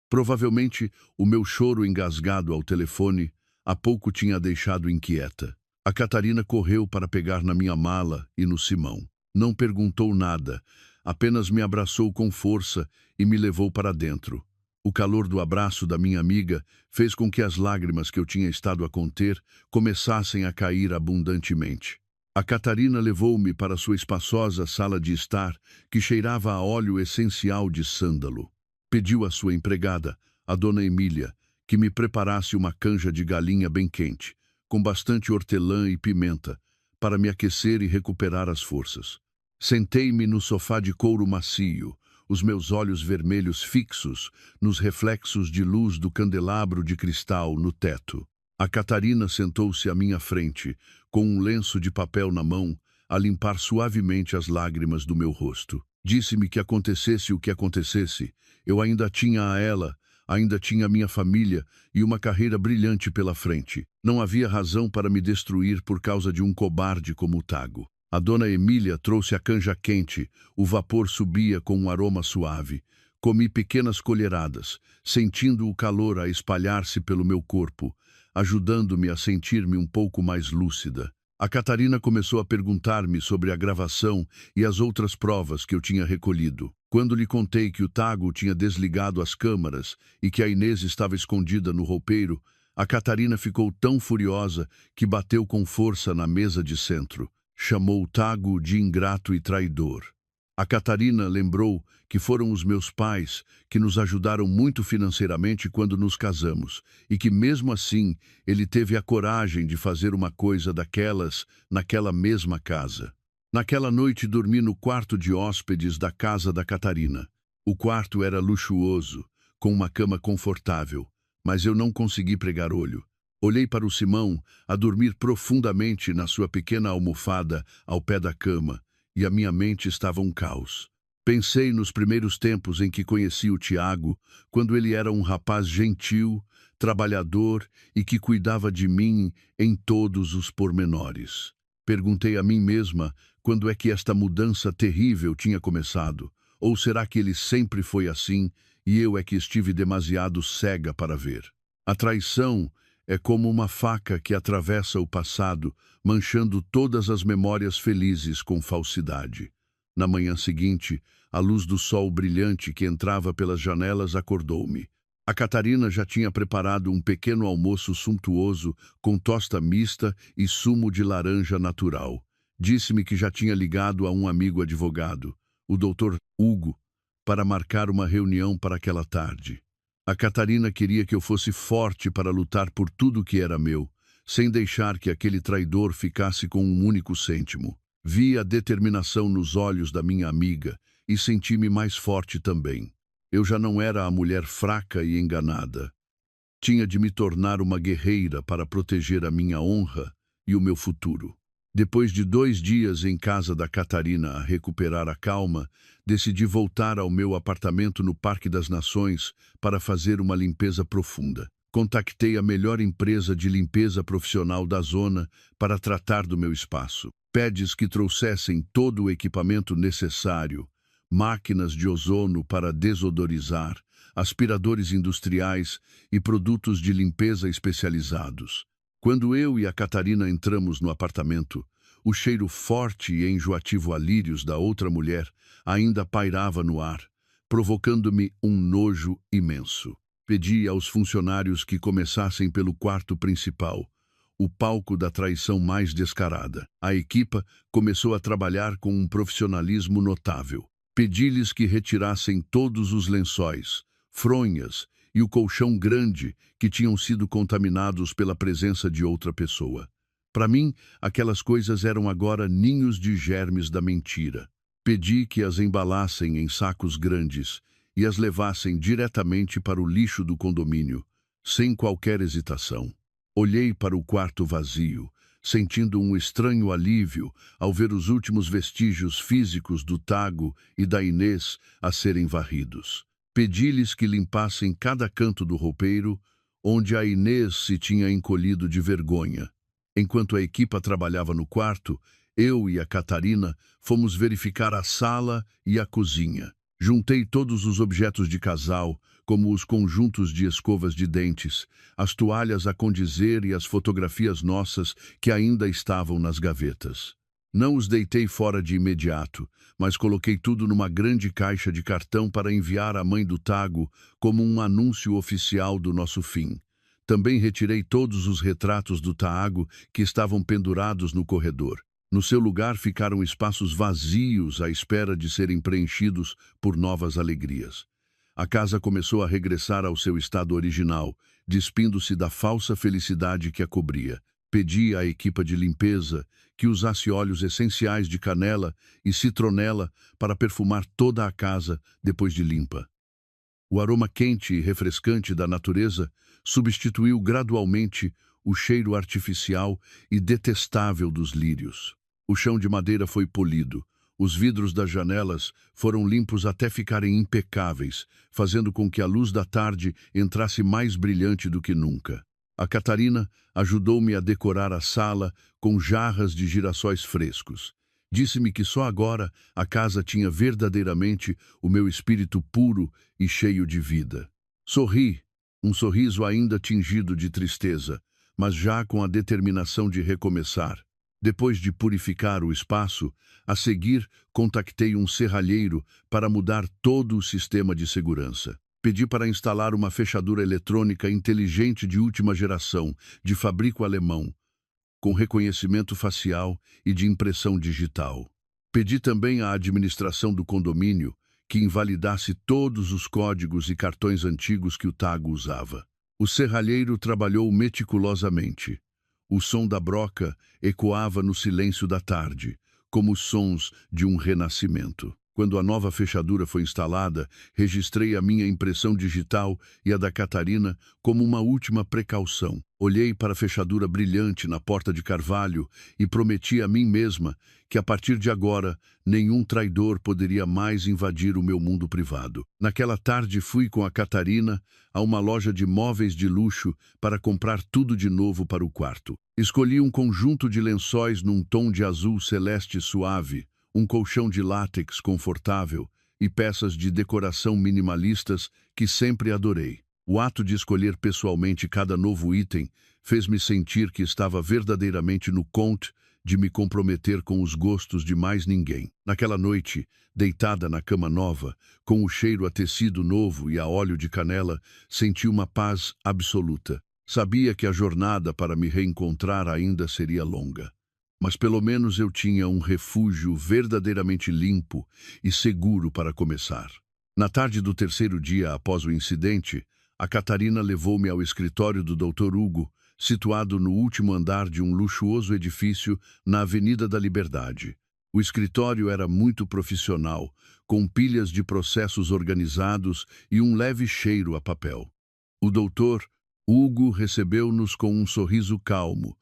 Provavelmente o meu choro engasgado ao telefone há pouco tinha deixado inquieta. A Catarina correu para pegar na minha mala e no Simão. Não perguntou nada, apenas me abraçou com força e me levou para dentro. O calor do abraço da minha amiga fez com que as lágrimas que eu tinha estado a conter começassem a cair abundantemente. A Catarina levou-me para sua espaçosa sala de estar, que cheirava a óleo essencial de sândalo. Pediu à sua empregada, a dona Emília, que me preparasse uma canja de galinha bem quente, com bastante hortelã e pimenta, para me aquecer e recuperar as forças. Sentei-me no sofá de couro macio, os meus olhos vermelhos fixos nos reflexos de luz do candelabro de cristal no teto. A Catarina sentou-se à minha frente, com um lenço de papel na mão, a limpar suavemente as lágrimas do meu rosto. Disse-me que acontecesse o que acontecesse, eu ainda tinha a ela, ainda tinha minha família e uma carreira brilhante pela frente. Não havia razão para me destruir por causa de um cobarde como o Tago. A dona Emília trouxe a canja quente, o vapor subia com um aroma suave. Comi pequenas colheradas, sentindo o calor a espalhar-se pelo meu corpo, ajudando-me a sentir-me um pouco mais lúcida. A Catarina começou a perguntar-me sobre a gravação e as outras provas que eu tinha recolhido. Quando lhe contei que o Tago tinha desligado as câmaras e que a Inês estava escondida no roupeiro, a Catarina ficou tão furiosa que bateu com força na mesa de centro. Chamou o Tago de ingrato e traidor. A Catarina lembrou que foram os meus pais que nos ajudaram muito financeiramente quando nos casamos e que, mesmo assim, ele teve a coragem de fazer uma coisa daquelas naquela mesma casa. Naquela noite dormi no quarto de hóspedes da casa da Catarina. O quarto era luxuoso, com uma cama confortável, mas eu não consegui pregar olho. Olhei para o Simão, a dormir profundamente na sua pequena almofada ao pé da cama, e a minha mente estava um caos. Pensei nos primeiros tempos em que conheci o Tiago, quando ele era um rapaz gentil, trabalhador e que cuidava de mim em todos os pormenores. Perguntei a mim mesma quando é que esta mudança terrível tinha começado, ou será que ele sempre foi assim e eu é que estive demasiado cega para ver? A traição é como uma faca que atravessa o passado, manchando todas as memórias felizes com falsidade. Na manhã seguinte, a luz do sol brilhante que entrava pelas janelas acordou-me. A Catarina já tinha preparado um pequeno almoço suntuoso com tosta mista e sumo de laranja natural. Disse-me que já tinha ligado a um amigo advogado, o Dr. Hugo, para marcar uma reunião para aquela tarde. A Catarina queria que eu fosse forte para lutar por tudo que era meu, sem deixar que aquele traidor ficasse com um único cêntimo. Vi a determinação nos olhos da minha amiga e senti-me mais forte também. Eu já não era a mulher fraca e enganada. Tinha de me tornar uma guerreira para proteger a minha honra e o meu futuro. Depois de 2 dias em casa da Catarina a recuperar a calma, decidi voltar ao meu apartamento no Parque das Nações para fazer uma limpeza profunda. Contactei a melhor empresa de limpeza profissional da zona para tratar do meu espaço. Pedi que trouxessem todo o equipamento necessário, máquinas de ozono para desodorizar, aspiradores industriais e produtos de limpeza especializados. Quando eu e a Catarina entramos no apartamento, o cheiro forte e enjoativo a lírios da outra mulher ainda pairava no ar, provocando-me um nojo imenso. Pedi aos funcionários que começassem pelo quarto principal, o palco da traição mais descarada. A equipa começou a trabalhar com um profissionalismo notável. Pedi-lhes que retirassem todos os lençóis, fronhas e o colchão grande que tinham sido contaminados pela presença de outra pessoa. Para mim, aquelas coisas eram agora ninhos de germes da mentira. Pedi que as embalassem em sacos grandes e as levassem diretamente para o lixo do condomínio, sem qualquer hesitação. Olhei para o quarto vazio, sentindo um estranho alívio ao ver os últimos vestígios físicos do Tago e da Inês a serem varridos. Pedi-lhes que limpassem cada canto do roupeiro, onde a Inês se tinha encolhido de vergonha. Enquanto a equipa trabalhava no quarto, eu e a Catarina fomos verificar a sala e a cozinha. Juntei todos os objetos de casal, como os conjuntos de escovas de dentes, as toalhas a condizer e as fotografias nossas que ainda estavam nas gavetas. Não os deitei fora de imediato, mas coloquei tudo numa grande caixa de cartão para enviar à mãe do Tago como um anúncio oficial do nosso fim. Também retirei todos os retratos do Tago que estavam pendurados no corredor. No seu lugar ficaram espaços vazios à espera de serem preenchidos por novas alegrias. A casa começou a regressar ao seu estado original, despindo-se da falsa felicidade que a cobria. Pedi à equipa de limpeza que usasse óleos essenciais de canela e citronela para perfumar toda a casa depois de limpa. O aroma quente e refrescante da natureza substituiu gradualmente o cheiro artificial e detestável dos lírios. O chão de madeira foi polido. Os vidros das janelas foram limpos até ficarem impecáveis, fazendo com que a luz da tarde entrasse mais brilhante do que nunca. A Catarina ajudou-me a decorar a sala com jarras de girassóis frescos. Disse-me que só agora a casa tinha verdadeiramente o meu espírito puro e cheio de vida. Sorri, um sorriso ainda tingido de tristeza, mas já com a determinação de recomeçar. Depois de purificar o espaço, a seguir contactei um serralheiro para mudar todo o sistema de segurança. Pedi para instalar uma fechadura eletrônica inteligente de última geração, de fabrico alemão, com reconhecimento facial e de impressão digital. Pedi também à administração do condomínio que invalidasse todos os códigos e cartões antigos que o Tago usava. O serralheiro trabalhou meticulosamente. O som da broca ecoava no silêncio da tarde, como os sons de um renascimento. Quando a nova fechadura foi instalada, registrei a minha impressão digital e a da Catarina como uma última precaução. Olhei para a fechadura brilhante na porta de carvalho e prometi a mim mesma que, a partir de agora, nenhum traidor poderia mais invadir o meu mundo privado. Naquela tarde, fui com a Catarina a uma loja de móveis de luxo para comprar tudo de novo para o quarto. Escolhi um conjunto de lençóis num tom de azul celeste suave, um colchão de látex confortável e peças de decoração minimalistas que sempre adorei. O ato de escolher pessoalmente cada novo item fez-me sentir que estava verdadeiramente no conto de me comprometer com os gostos de mais ninguém. Naquela noite, deitada na cama nova, com o cheiro a tecido novo e a óleo de canela, senti uma paz absoluta. Sabia que a jornada para me reencontrar ainda seria longa. Mas pelo menos eu tinha um refúgio verdadeiramente limpo e seguro para começar. Na tarde do terceiro dia após o incidente, a Catarina levou-me ao escritório do Dr. Hugo, situado no último andar de um luxuoso edifício na Avenida da Liberdade. O escritório era muito profissional, com pilhas de processos organizados e um leve cheiro a papel. O Dr. Hugo recebeu-nos com um sorriso calmo,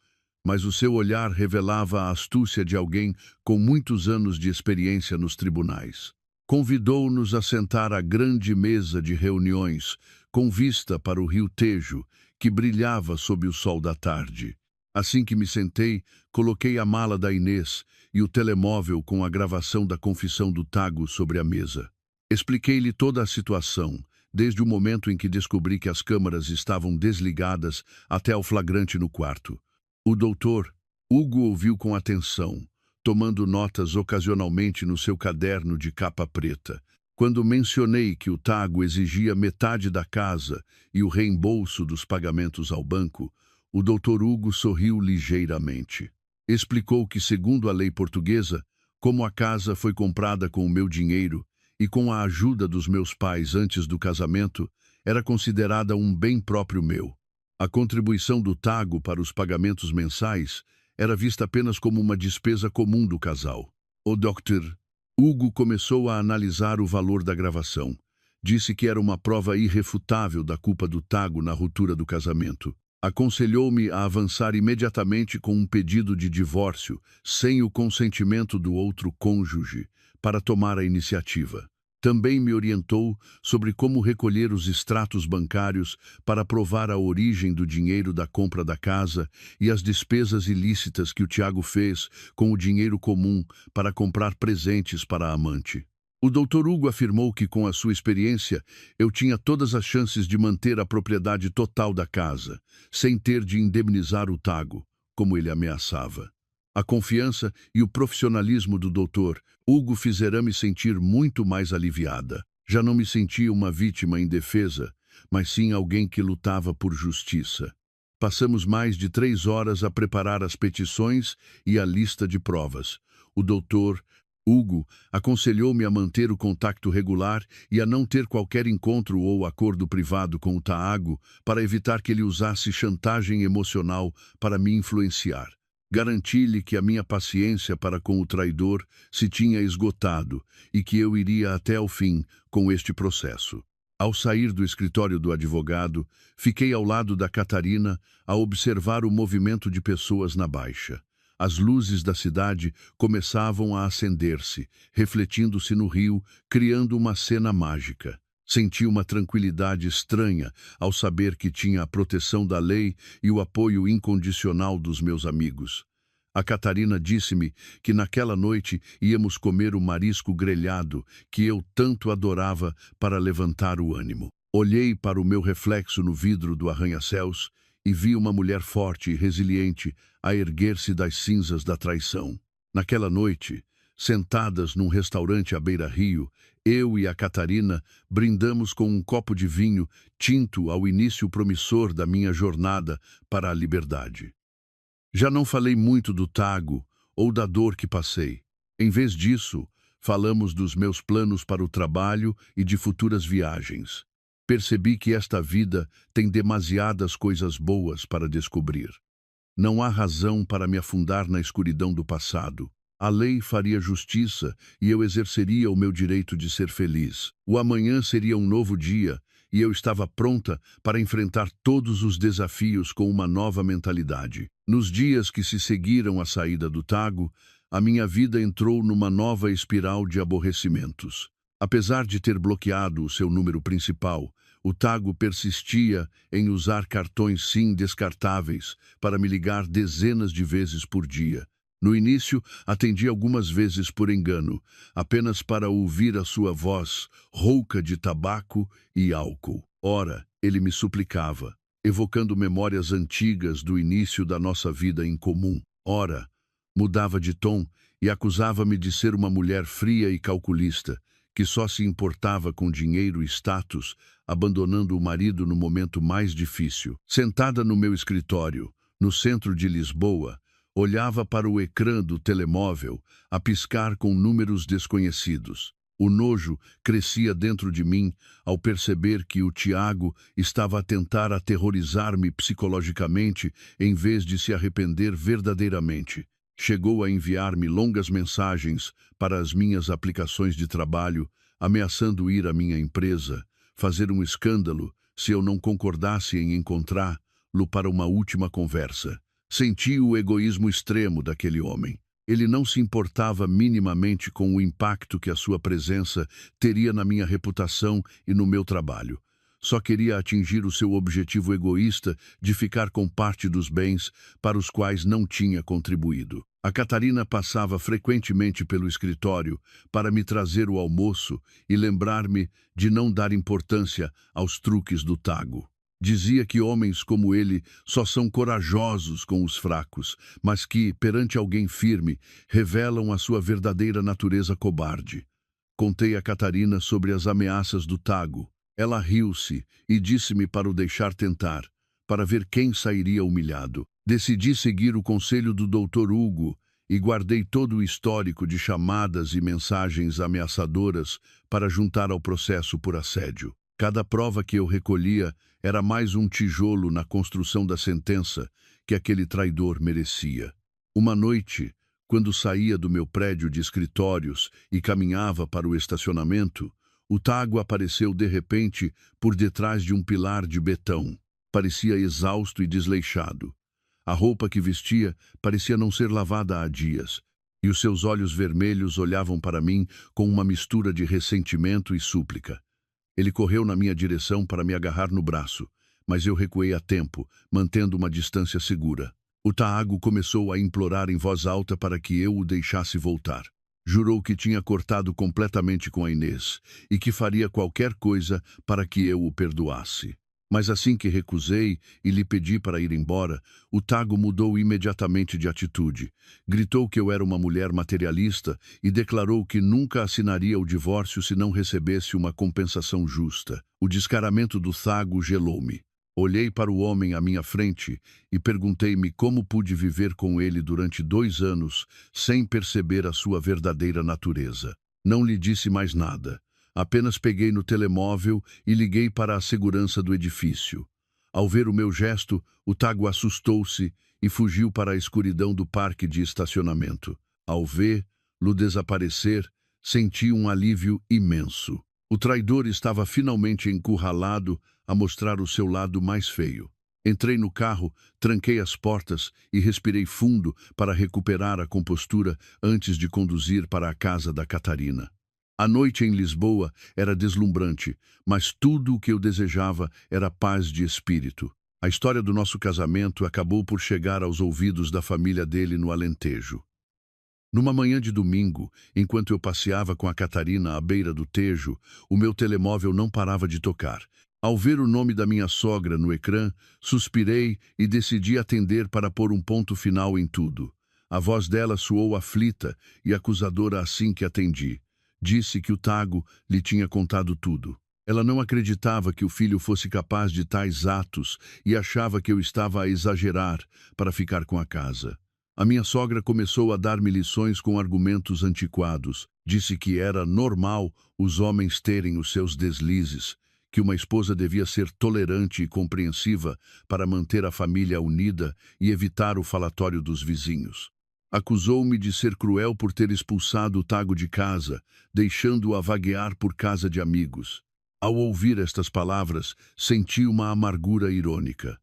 mas o seu olhar revelava a astúcia de alguém com muitos anos de experiência nos tribunais. Convidou-nos a sentar à grande mesa de reuniões, com vista para o rio Tejo, que brilhava sob o sol da tarde. Assim que me sentei, coloquei a mala da Inês e o telemóvel com a gravação da confissão do Tago sobre a mesa. Expliquei-lhe toda a situação, desde o momento em que descobri que as câmaras estavam desligadas até ao flagrante no quarto. O doutor Hugo ouviu com atenção, tomando notas ocasionalmente no seu caderno de capa preta. Quando mencionei que o Tago exigia metade da casa e o reembolso dos pagamentos ao banco, o doutor Hugo sorriu ligeiramente. Explicou que, segundo a lei portuguesa, como a casa foi comprada com o meu dinheiro e com a ajuda dos meus pais antes do casamento, era considerada um bem próprio meu. A contribuição do Tago para os pagamentos mensais era vista apenas como uma despesa comum do casal. O Dr. Hugo começou a analisar o valor da gravação. Disse que era uma prova irrefutável da culpa do Tago na ruptura do casamento. Aconselhou-me a avançar imediatamente com um pedido de divórcio, sem o consentimento do outro cônjuge, para tomar a iniciativa. Também me orientou sobre como recolher os extratos bancários para provar a origem do dinheiro da compra da casa e as despesas ilícitas que o Tiago fez com o dinheiro comum para comprar presentes para a amante. O Dr. Hugo afirmou que, com a sua experiência, eu tinha todas as chances de manter a propriedade total da casa, sem ter de indemnizar o Tago, como ele ameaçava. A confiança e o profissionalismo do Dr. Hugo fizeram-me sentir muito mais aliviada. Já não me sentia uma vítima indefesa, mas sim alguém que lutava por justiça. Passamos mais de 3 horas a preparar as petições e a lista de provas. O Dr. Hugo aconselhou-me a manter o contato regular e a não ter qualquer encontro ou acordo privado com o Tago para evitar que ele usasse chantagem emocional para me influenciar. Garanti-lhe que a minha paciência para com o traidor se tinha esgotado e que eu iria até ao fim com este processo. Ao sair do escritório do advogado, fiquei ao lado da Catarina a observar o movimento de pessoas na Baixa. As luzes da cidade começavam a acender-se, refletindo-se no rio, criando uma cena mágica. Senti uma tranquilidade estranha ao saber que tinha a proteção da lei e o apoio incondicional dos meus amigos. A Catarina disse-me que naquela noite íamos comer o marisco grelhado que eu tanto adorava para levantar o ânimo. Olhei para o meu reflexo no vidro do arranha-céus e vi uma mulher forte e resiliente a erguer-se das cinzas da traição. Naquela noite, sentadas num restaurante à beira-rio, eu e a Catarina brindamos com um copo de vinho tinto ao início promissor da minha jornada para a liberdade. Já não falei muito do Tago ou da dor que passei. Em vez disso, falamos dos meus planos para o trabalho e de futuras viagens. Percebi que esta vida tem demasiadas coisas boas para descobrir. Não há razão para me afundar na escuridão do passado. A lei faria justiça e eu exerceria o meu direito de ser feliz. O amanhã seria um novo dia e eu estava pronta para enfrentar todos os desafios com uma nova mentalidade. Nos dias que se seguiram à saída do Tago, a minha vida entrou numa nova espiral de aborrecimentos. Apesar de ter bloqueado o seu número principal, o Tago persistia em usar cartões SIM descartáveis para me ligar dezenas de vezes por dia. No início, atendi algumas vezes por engano, apenas para ouvir a sua voz rouca de tabaco e álcool. Ora, ele me suplicava, evocando memórias antigas do início da nossa vida em comum. Ora, mudava de tom e acusava-me de ser uma mulher fria e calculista, que só se importava com dinheiro e status, abandonando o marido no momento mais difícil. Sentada no meu escritório, no centro de Lisboa, olhava para o ecrã do telemóvel, a piscar com números desconhecidos. O nojo crescia dentro de mim ao perceber que o Tiago estava a tentar aterrorizar-me psicologicamente em vez de se arrepender verdadeiramente. Chegou a enviar-me longas mensagens para as minhas aplicações de trabalho, ameaçando ir à minha empresa, fazer um escândalo se eu não concordasse em encontrá-lo para uma última conversa. Senti o egoísmo extremo daquele homem. Ele não se importava minimamente com o impacto que a sua presença teria na minha reputação e no meu trabalho. Só queria atingir o seu objetivo egoísta de ficar com parte dos bens para os quais não tinha contribuído. A Catarina passava frequentemente pelo escritório para me trazer o almoço e lembrar-me de não dar importância aos truques do Tago. Dizia que homens como ele só são corajosos com os fracos, mas que, perante alguém firme, revelam a sua verdadeira natureza cobarde. Contei a Catarina sobre as ameaças do Tago. Ela riu-se e disse-me para o deixar tentar, para ver quem sairia humilhado. Decidi seguir o conselho do Dr. Hugo e guardei todo o histórico de chamadas e mensagens ameaçadoras para juntar ao processo por assédio. Cada prova que eu recolhia era mais um tijolo na construção da sentença que aquele traidor merecia. Uma noite, quando saía do meu prédio de escritórios e caminhava para o estacionamento, o Tago apareceu de repente por detrás de um pilar de betão. Parecia exausto e desleixado. A roupa que vestia parecia não ser lavada há dias, e os seus olhos vermelhos olhavam para mim com uma mistura de ressentimento e súplica. Ele correu na minha direção para me agarrar no braço, mas eu recuei a tempo, mantendo uma distância segura. O Tago começou a implorar em voz alta para que eu o deixasse voltar. Jurou que tinha cortado completamente com a Inês e que faria qualquer coisa para que eu o perdoasse. Mas assim que recusei e lhe pedi para ir embora, o Tago mudou imediatamente de atitude. Gritou que eu era uma mulher materialista e declarou que nunca assinaria o divórcio se não recebesse uma compensação justa. O descaramento do Tago gelou-me. Olhei para o homem à minha frente e perguntei-me como pude viver com ele durante 2 anos sem perceber a sua verdadeira natureza. Não lhe disse mais nada. Apenas peguei no telemóvel e liguei para a segurança do edifício. Ao ver o meu gesto, o Tago assustou-se e fugiu para a escuridão do parque de estacionamento. Ao vê-lo desaparecer, senti um alívio imenso. O traidor estava finalmente encurralado a mostrar o seu lado mais feio. Entrei no carro, tranquei as portas e respirei fundo para recuperar a compostura antes de conduzir para a casa da Catarina. A noite em Lisboa era deslumbrante, mas tudo o que eu desejava era paz de espírito. A história do nosso casamento acabou por chegar aos ouvidos da família dele no Alentejo. Numa manhã de domingo, enquanto eu passeava com a Catarina à beira do Tejo, o meu telemóvel não parava de tocar. Ao ver o nome da minha sogra no ecrã, suspirei e decidi atender para pôr um ponto final em tudo. A voz dela soou aflita e acusadora assim que atendi. Disse que o Tago lhe tinha contado tudo. Ela não acreditava que o filho fosse capaz de tais atos e achava que eu estava a exagerar para ficar com a casa. A minha sogra começou a dar-me lições com argumentos antiquados. Disse que era normal os homens terem os seus deslizes, que uma esposa devia ser tolerante e compreensiva para manter a família unida e evitar o falatório dos vizinhos. Acusou-me de ser cruel por ter expulsado o Tago de casa, deixando-o a vaguear por casa de amigos. Ao ouvir estas palavras, senti uma amargura irônica.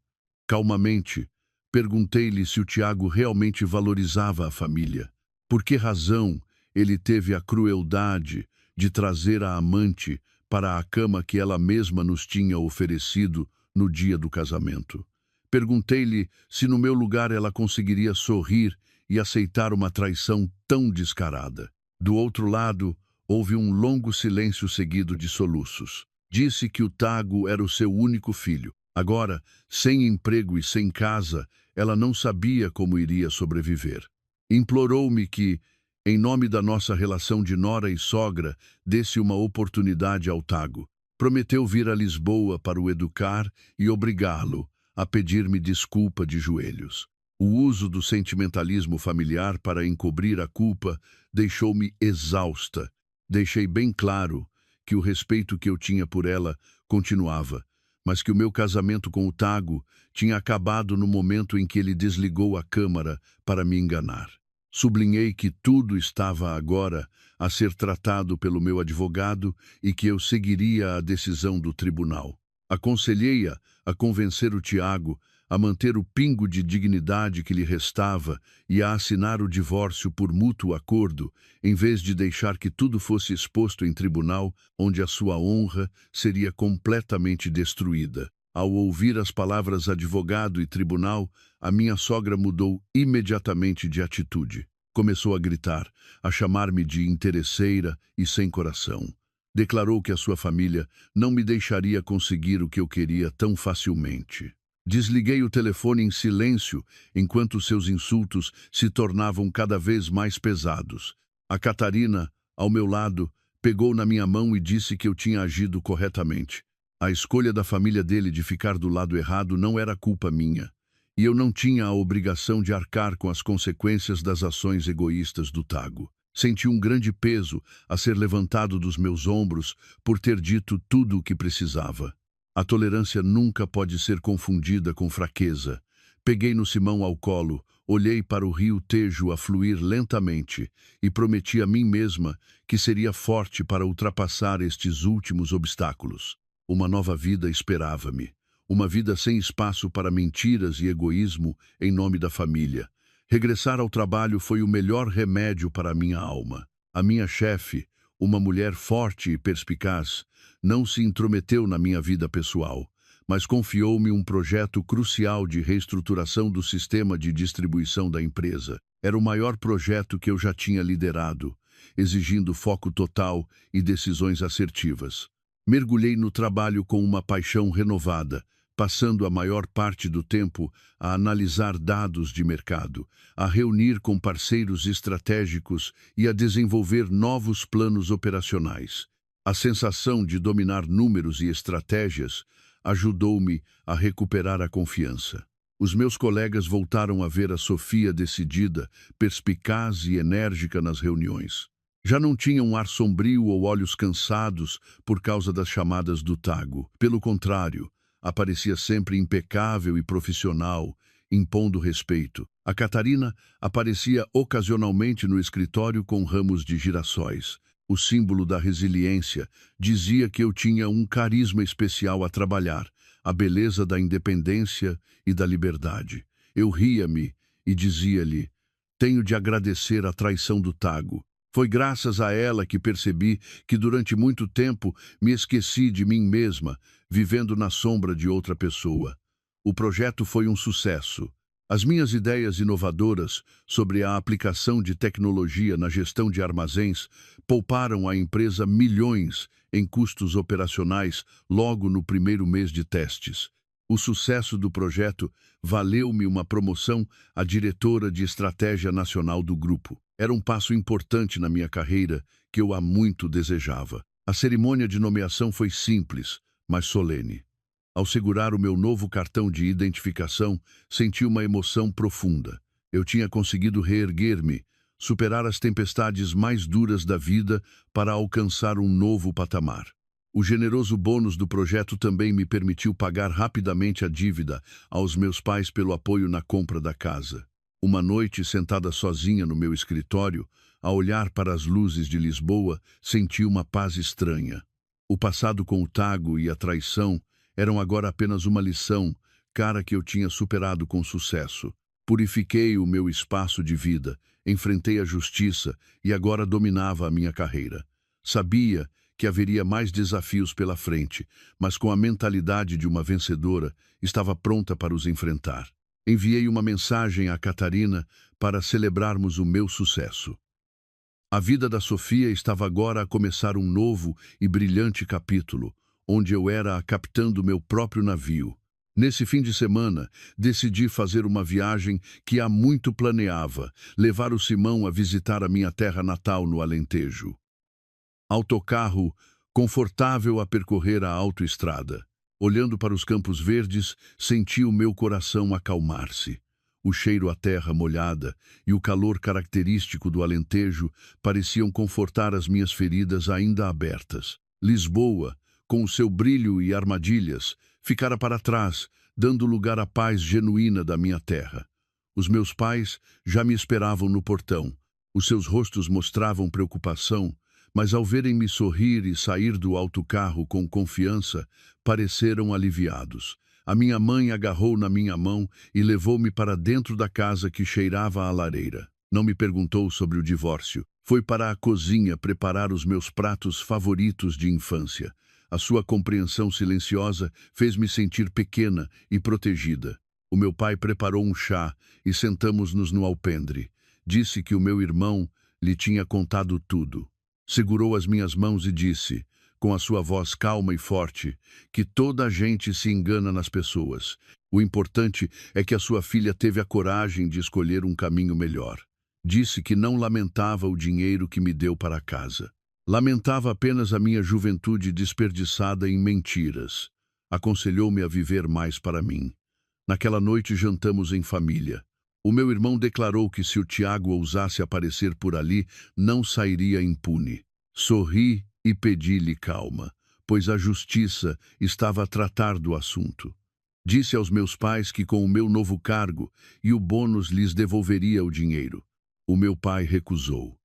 Calmamente, perguntei-lhe se o Tiago realmente valorizava a família. Por que razão ele teve a crueldade de trazer a amante para a cama que ela mesma nos tinha oferecido no dia do casamento? Perguntei-lhe se no meu lugar ela conseguiria sorrir e aceitar uma traição tão descarada. Do outro lado, houve um longo silêncio seguido de soluços. Disse que o Tago era o seu único filho. Agora, sem emprego e sem casa, ela não sabia como iria sobreviver. Implorou-me que, em nome da nossa relação de nora e sogra, desse uma oportunidade ao Tago. Prometeu vir a Lisboa para o educar e obrigá-lo a pedir-me desculpa de joelhos. O uso do sentimentalismo familiar para encobrir a culpa deixou-me exausta. Deixei bem claro que o respeito que eu tinha por ela continuava, mas que o meu casamento com o Tago tinha acabado no momento em que ele desligou a câmara para me enganar. Sublinhei que tudo estava agora a ser tratado pelo meu advogado e que eu seguiria a decisão do tribunal. Aconselhei-a a convencer o Tiago a manter o pingo de dignidade que lhe restava e a assinar o divórcio por mútuo acordo, em vez de deixar que tudo fosse exposto em tribunal, onde a sua honra seria completamente destruída. Ao ouvir as palavras advogado e tribunal, a minha sogra mudou imediatamente de atitude. Começou a gritar, a chamar-me de interesseira e sem coração. Declarou que a sua família não me deixaria conseguir o que eu queria tão facilmente. Desliguei o telefone em silêncio enquanto seus insultos se tornavam cada vez mais pesados. A Catarina, ao meu lado, pegou na minha mão e disse que eu tinha agido corretamente. A escolha da família dele de ficar do lado errado não era culpa minha, e eu não tinha a obrigação de arcar com as consequências das ações egoístas do Tago. Senti um grande peso a ser levantado dos meus ombros por ter dito tudo o que precisava. A tolerância nunca pode ser confundida com fraqueza. Peguei no Simão ao colo, olhei para o rio Tejo a fluir lentamente e prometi a mim mesma que seria forte para ultrapassar estes últimos obstáculos. Uma nova vida esperava-me. Uma vida sem espaço para mentiras e egoísmo em nome da família. Regressar ao trabalho foi o melhor remédio para a minha alma. A minha chefe, uma mulher forte e perspicaz, não se intrometeu na minha vida pessoal, mas confiou-me um projeto crucial de reestruturação do sistema de distribuição da empresa. Era o maior projeto que eu já tinha liderado, exigindo foco total e decisões assertivas. Mergulhei no trabalho com uma paixão renovada, passando a maior parte do tempo a analisar dados de mercado, a reunir com parceiros estratégicos e a desenvolver novos planos operacionais. A sensação de dominar números e estratégias ajudou-me a recuperar a confiança. Os meus colegas voltaram a ver a Sofia decidida, perspicaz e enérgica nas reuniões. Já não tinha um ar sombrio ou olhos cansados por causa das chamadas do Tago. Pelo contrário, aparecia sempre impecável e profissional, impondo respeito. A Catarina aparecia ocasionalmente no escritório com ramos de girassóis. O símbolo da resiliência dizia que eu tinha um carisma especial a trabalhar, a beleza da independência e da liberdade. Eu ria-me e dizia-lhe: tenho de agradecer a traição do Tago. Foi graças a ela que percebi que durante muito tempo me esqueci de mim mesma, vivendo na sombra de outra pessoa. O projeto foi um sucesso. As minhas ideias inovadoras sobre a aplicação de tecnologia na gestão de armazéns pouparam à empresa milhões em custos operacionais logo no primeiro mês de testes. O sucesso do projeto valeu-me uma promoção a diretora de estratégia nacional do grupo. Era um passo importante na minha carreira que eu há muito desejava. A cerimônia de nomeação foi simples, mas solene. Ao segurar o meu novo cartão de identificação, senti uma emoção profunda. Eu tinha conseguido reerguer-me, superar as tempestades mais duras da vida para alcançar um novo patamar. O generoso bônus do projeto também me permitiu pagar rapidamente a dívida aos meus pais pelo apoio na compra da casa. Uma noite, sentada sozinha no meu escritório, a olhar para as luzes de Lisboa, senti uma paz estranha. O passado com o Tago e a traição eram agora apenas uma lição, cara que eu tinha superado com sucesso. Purifiquei o meu espaço de vida, enfrentei a justiça e agora dominava a minha carreira. Sabia que haveria mais desafios pela frente, mas com a mentalidade de uma vencedora, estava pronta para os enfrentar. Enviei uma mensagem a Catarina para celebrarmos o meu sucesso. A vida da Sofia estava agora a começar um novo e brilhante capítulo, onde eu era a capitã do meu próprio navio. Nesse fim de semana, decidi fazer uma viagem que há muito planeava, levar o Simão a visitar a minha terra natal no Alentejo. Autocarro confortável a percorrer a autoestrada. Olhando para os campos verdes, senti o meu coração acalmar-se. O cheiro à terra molhada e o calor característico do Alentejo pareciam confortar as minhas feridas ainda abertas. Lisboa, com o seu brilho e armadilhas, ficara para trás, dando lugar à paz genuína da minha terra. Os meus pais já me esperavam no portão. Os seus rostos mostravam preocupação, mas ao verem-me sorrir e sair do autocarro com confiança, pareceram aliviados. A minha mãe agarrou na minha mão e levou-me para dentro da casa que cheirava a lareira. Não me perguntou sobre o divórcio. Foi para a cozinha preparar os meus pratos favoritos de infância. A sua compreensão silenciosa fez-me sentir pequena e protegida. O meu pai preparou um chá e sentamos-nos no alpendre. Disse que o meu irmão lhe tinha contado tudo. Segurou as minhas mãos e disse, com a sua voz calma e forte, que toda a gente se engana nas pessoas. O importante é que a sua filha teve a coragem de escolher um caminho melhor. Disse que não lamentava o dinheiro que me deu para casa. Lamentava apenas a minha juventude desperdiçada em mentiras. Aconselhou-me a viver mais para mim. Naquela noite jantamos em família. O meu irmão declarou que se o Tiago ousasse aparecer por ali, não sairia impune. Sorri e pedi-lhe calma, pois a justiça estava a tratar do assunto. Disse aos meus pais que com o meu novo cargo e o bônus lhes devolveria o dinheiro. O meu pai recusou.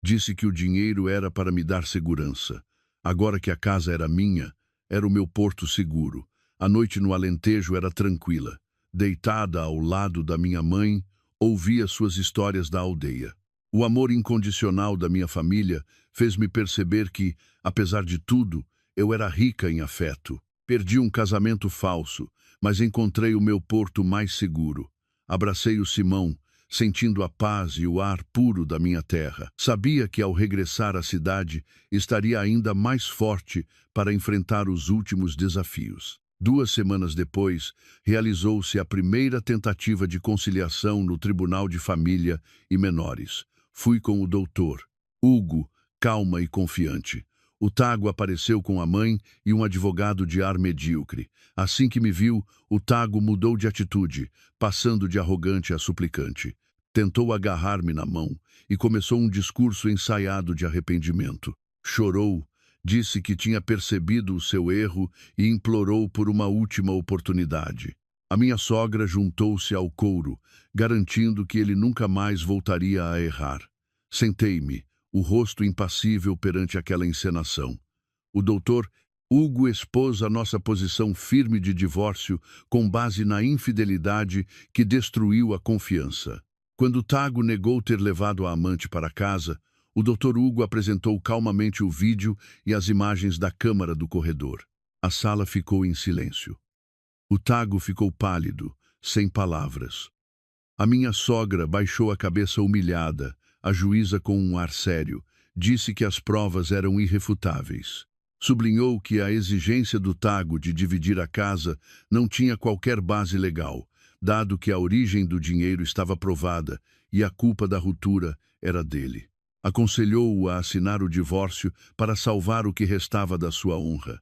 Disse que o dinheiro era para me dar segurança. Agora que a casa era minha, era o meu porto seguro. A noite no Alentejo era tranquila. Deitada ao lado da minha mãe, ouvia suas histórias da aldeia. O amor incondicional da minha família fez-me perceber que, apesar de tudo, eu era rica em afeto. Perdi um casamento falso, mas encontrei o meu porto mais seguro. Abracei o Simão, sentindo a paz e o ar puro da minha terra. Sabia que ao regressar à cidade, estaria ainda mais forte para enfrentar os últimos desafios. 2 semanas depois, realizou-se a primeira tentativa de conciliação no Tribunal de Família e Menores. Fui com o doutor Hugo, calma e confiante. O Tago apareceu com a mãe e um advogado de ar medíocre. Assim que me viu, o Tago mudou de atitude, passando de arrogante a suplicante. Tentou agarrar-me na mão e começou um discurso ensaiado de arrependimento. Chorou, disse que tinha percebido o seu erro e implorou por uma última oportunidade. A minha sogra juntou-se ao coro, garantindo que ele nunca mais voltaria a errar. Sentei-me, o rosto impassível perante aquela encenação. O doutor Hugo expôs a nossa posição firme de divórcio com base na infidelidade que destruiu a confiança. Quando Tago negou ter levado a amante para casa, o Dr. Hugo apresentou calmamente o vídeo e as imagens da câmara do corredor. A sala ficou em silêncio. O Tago ficou pálido, sem palavras. A minha sogra baixou a cabeça humilhada, a juíza com um ar sério, disse que as provas eram irrefutáveis. Sublinhou que a exigência do Tago de dividir a casa não tinha qualquer base legal, dado que a origem do dinheiro estava provada e a culpa da ruptura era dele. Aconselhou-o a assinar o divórcio para salvar o que restava da sua honra.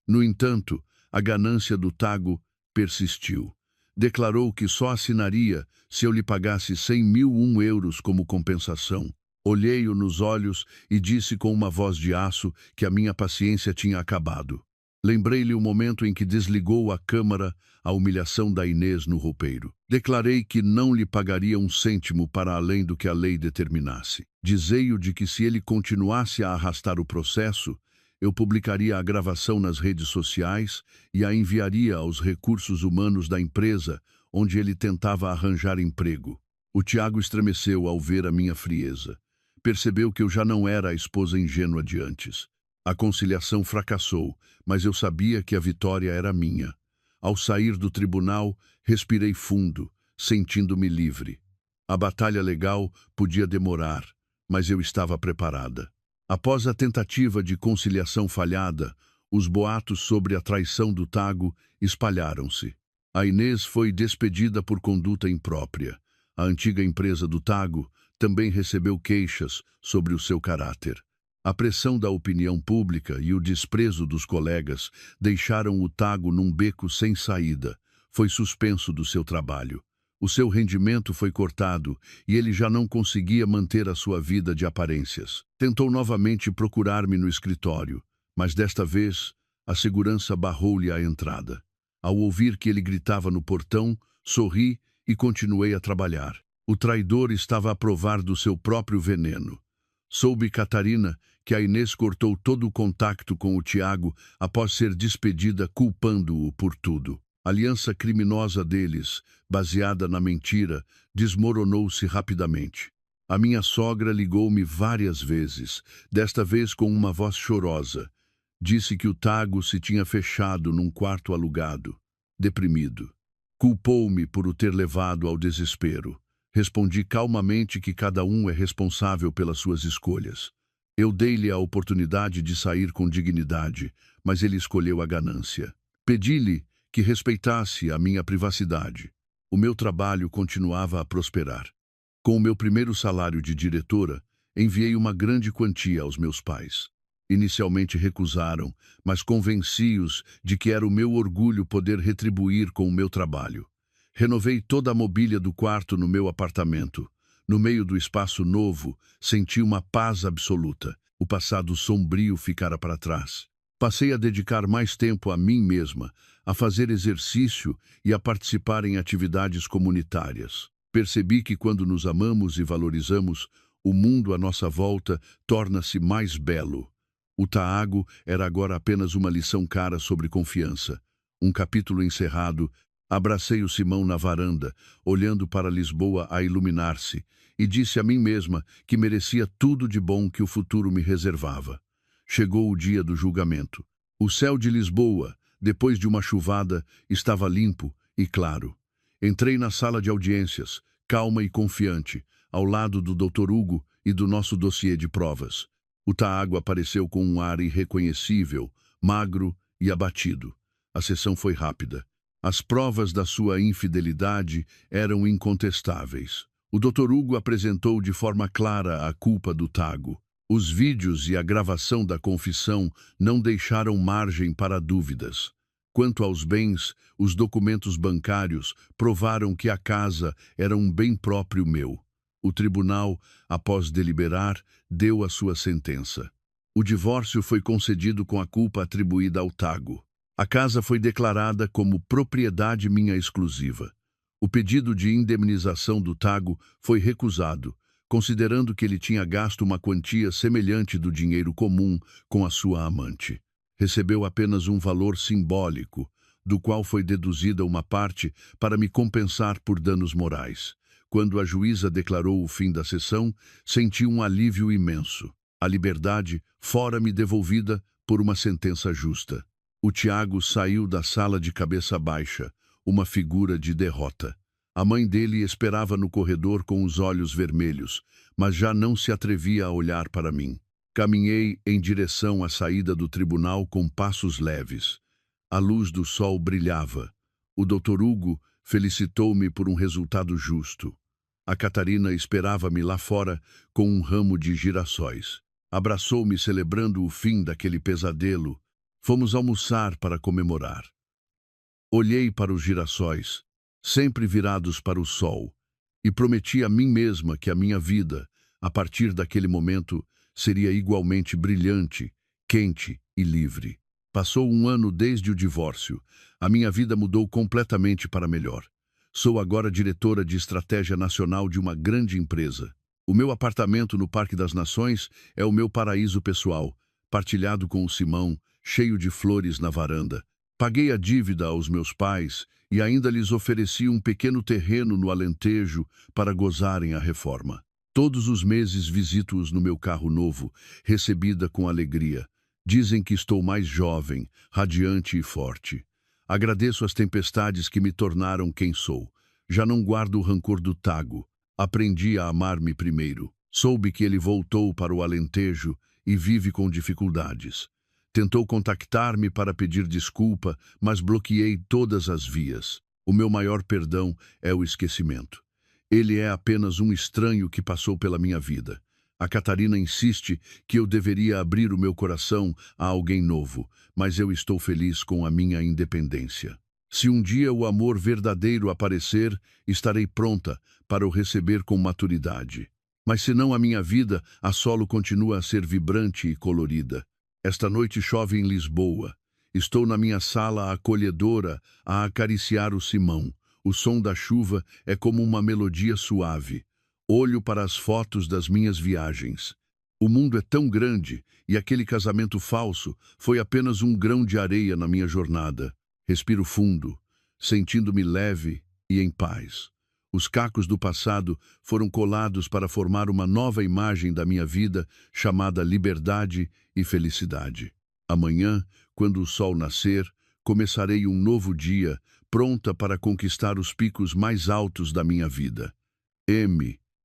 No entanto, a ganância do Tago persistiu. Declarou que só assinaria se eu lhe pagasse 100.001 euros como compensação. Olhei-o nos olhos e disse com uma voz de aço que a minha paciência tinha acabado. Lembrei-lhe o momento em que desligou a câmara a humilhação da Inês no roupeiro. Declarei que não lhe pagaria um cêntimo para além do que a lei determinasse. Dizei-o de que se ele continuasse a arrastar o processo, eu publicaria a gravação nas redes sociais e a enviaria aos recursos humanos da empresa onde ele tentava arranjar emprego. O Tiago estremeceu ao ver a minha frieza. Percebeu que eu já não era a esposa ingênua de antes. A conciliação fracassou, mas eu sabia que a vitória era minha. Ao sair do tribunal, respirei fundo, sentindo-me livre. A batalha legal podia demorar, mas eu estava preparada. Após a tentativa de conciliação falhada, os boatos sobre a traição do Tago espalharam-se. A Inês foi despedida por conduta imprópria. A antiga empresa do Tago também recebeu queixas sobre o seu caráter. A pressão da opinião pública e o desprezo dos colegas deixaram o Tago num beco sem saída. Foi suspenso do seu trabalho. O seu rendimento foi cortado e ele já não conseguia manter a sua vida de aparências. Tentou novamente procurar-me no escritório, mas desta vez a segurança barrou-lhe a entrada. Ao ouvir que ele gritava no portão, sorri e continuei a trabalhar. O traidor estava a provar do seu próprio veneno. Soube Catarina que a Inês cortou todo o contacto com o Tiago após ser despedida, culpando-o por tudo. A aliança criminosa deles, baseada na mentira, desmoronou-se rapidamente. A minha sogra ligou-me várias vezes, desta vez com uma voz chorosa. Disse que o Tago se tinha fechado num quarto alugado, deprimido. Culpou-me por o ter levado ao desespero. Respondi calmamente que cada um é responsável pelas suas escolhas. Eu dei-lhe a oportunidade de sair com dignidade, mas ele escolheu a ganância. Pedi-lhe que respeitasse a minha privacidade. O meu trabalho continuava a prosperar. Com o meu primeiro salário de diretora, enviei uma grande quantia aos meus pais. Inicialmente recusaram, mas convenci-os de que era o meu orgulho poder retribuir com o meu trabalho. Renovei toda a mobília do quarto no meu apartamento. No meio do espaço novo, senti uma paz absoluta. O passado sombrio ficara para trás. Passei a dedicar mais tempo a mim mesma, a fazer exercício e a participar em atividades comunitárias. Percebi que quando nos amamos e valorizamos, o mundo à nossa volta torna-se mais belo. O Tago era agora apenas uma lição cara sobre confiança. Um capítulo encerrado. Abracei o Simão na varanda, olhando para Lisboa a iluminar-se, e disse a mim mesma que merecia tudo de bom que o futuro me reservava. Chegou o dia do julgamento. O céu de Lisboa, depois de uma chuvada, estava limpo e claro. Entrei na sala de audiências, calma e confiante, ao lado do Dr. Hugo e do nosso dossiê de provas. O Tago apareceu com um ar irreconhecível, magro e abatido. A sessão foi rápida. As provas da sua infidelidade eram incontestáveis. O Dr. Hugo apresentou de forma clara a culpa do Tago. Os vídeos e a gravação da confissão não deixaram margem para dúvidas. Quanto aos bens, os documentos bancários provaram que a casa era um bem próprio meu. O tribunal, após deliberar, deu a sua sentença. O divórcio foi concedido com a culpa atribuída ao Tago. A casa foi declarada como propriedade minha exclusiva. O pedido de indemnização do Tago foi recusado, considerando que ele tinha gasto uma quantia semelhante do dinheiro comum com a sua amante. Recebeu apenas um valor simbólico, do qual foi deduzida uma parte para me compensar por danos morais. Quando a juíza declarou o fim da sessão, senti um alívio imenso. A liberdade fora-me devolvida por uma sentença justa. O Tiago saiu da sala de cabeça baixa, uma figura de derrota. A mãe dele esperava no corredor com os olhos vermelhos, mas já não se atrevia a olhar para mim. Caminhei em direção à saída do tribunal com passos leves. A luz do sol brilhava. O Dr. Hugo felicitou-me por um resultado justo. A Catarina esperava-me lá fora com um ramo de girassóis. Abraçou-me celebrando o fim daquele pesadelo. Fomos almoçar para comemorar. Olhei para os girassóis, sempre virados para o sol, e prometi a mim mesma que a minha vida, a partir daquele momento, seria igualmente brilhante, quente e livre. Passou um ano desde o divórcio. A minha vida mudou completamente para melhor. Sou agora diretora de estratégia nacional de uma grande empresa. O meu apartamento no Parque das Nações é o meu paraíso pessoal, partilhado com o Simão, cheio de flores na varanda. Paguei a dívida aos meus pais e ainda lhes ofereci um pequeno terreno no Alentejo para gozarem a reforma. Todos os meses visito-os no meu carro novo, recebida com alegria. Dizem que estou mais jovem, radiante e forte. Agradeço as tempestades que me tornaram quem sou. Já não guardo o rancor do Tago. Aprendi a amar-me primeiro. Soube que ele voltou para o Alentejo e vive com dificuldades. Tentou contactar-me para pedir desculpa, mas bloqueei todas as vias. O meu maior perdão é o esquecimento. Ele é apenas um estranho que passou pela minha vida. A Catarina insiste que eu deveria abrir o meu coração a alguém novo, mas eu estou feliz com a minha independência. Se um dia o amor verdadeiro aparecer, estarei pronta para o receber com maturidade. Mas se não, a minha vida a solo continua a ser vibrante e colorida. Esta noite chove em Lisboa. Estou na minha sala acolhedora a acariciar o Simão. O som da chuva é como uma melodia suave. Olho para as fotos das minhas viagens. O mundo é tão grande e aquele casamento falso foi apenas um grão de areia na minha jornada. Respiro fundo, sentindo-me leve e em paz. Os cacos do passado foram colados para formar uma nova imagem da minha vida chamada liberdade e felicidade. Amanhã, quando o sol nascer, começarei um novo dia, pronta para conquistar os picos mais altos da minha vida. M.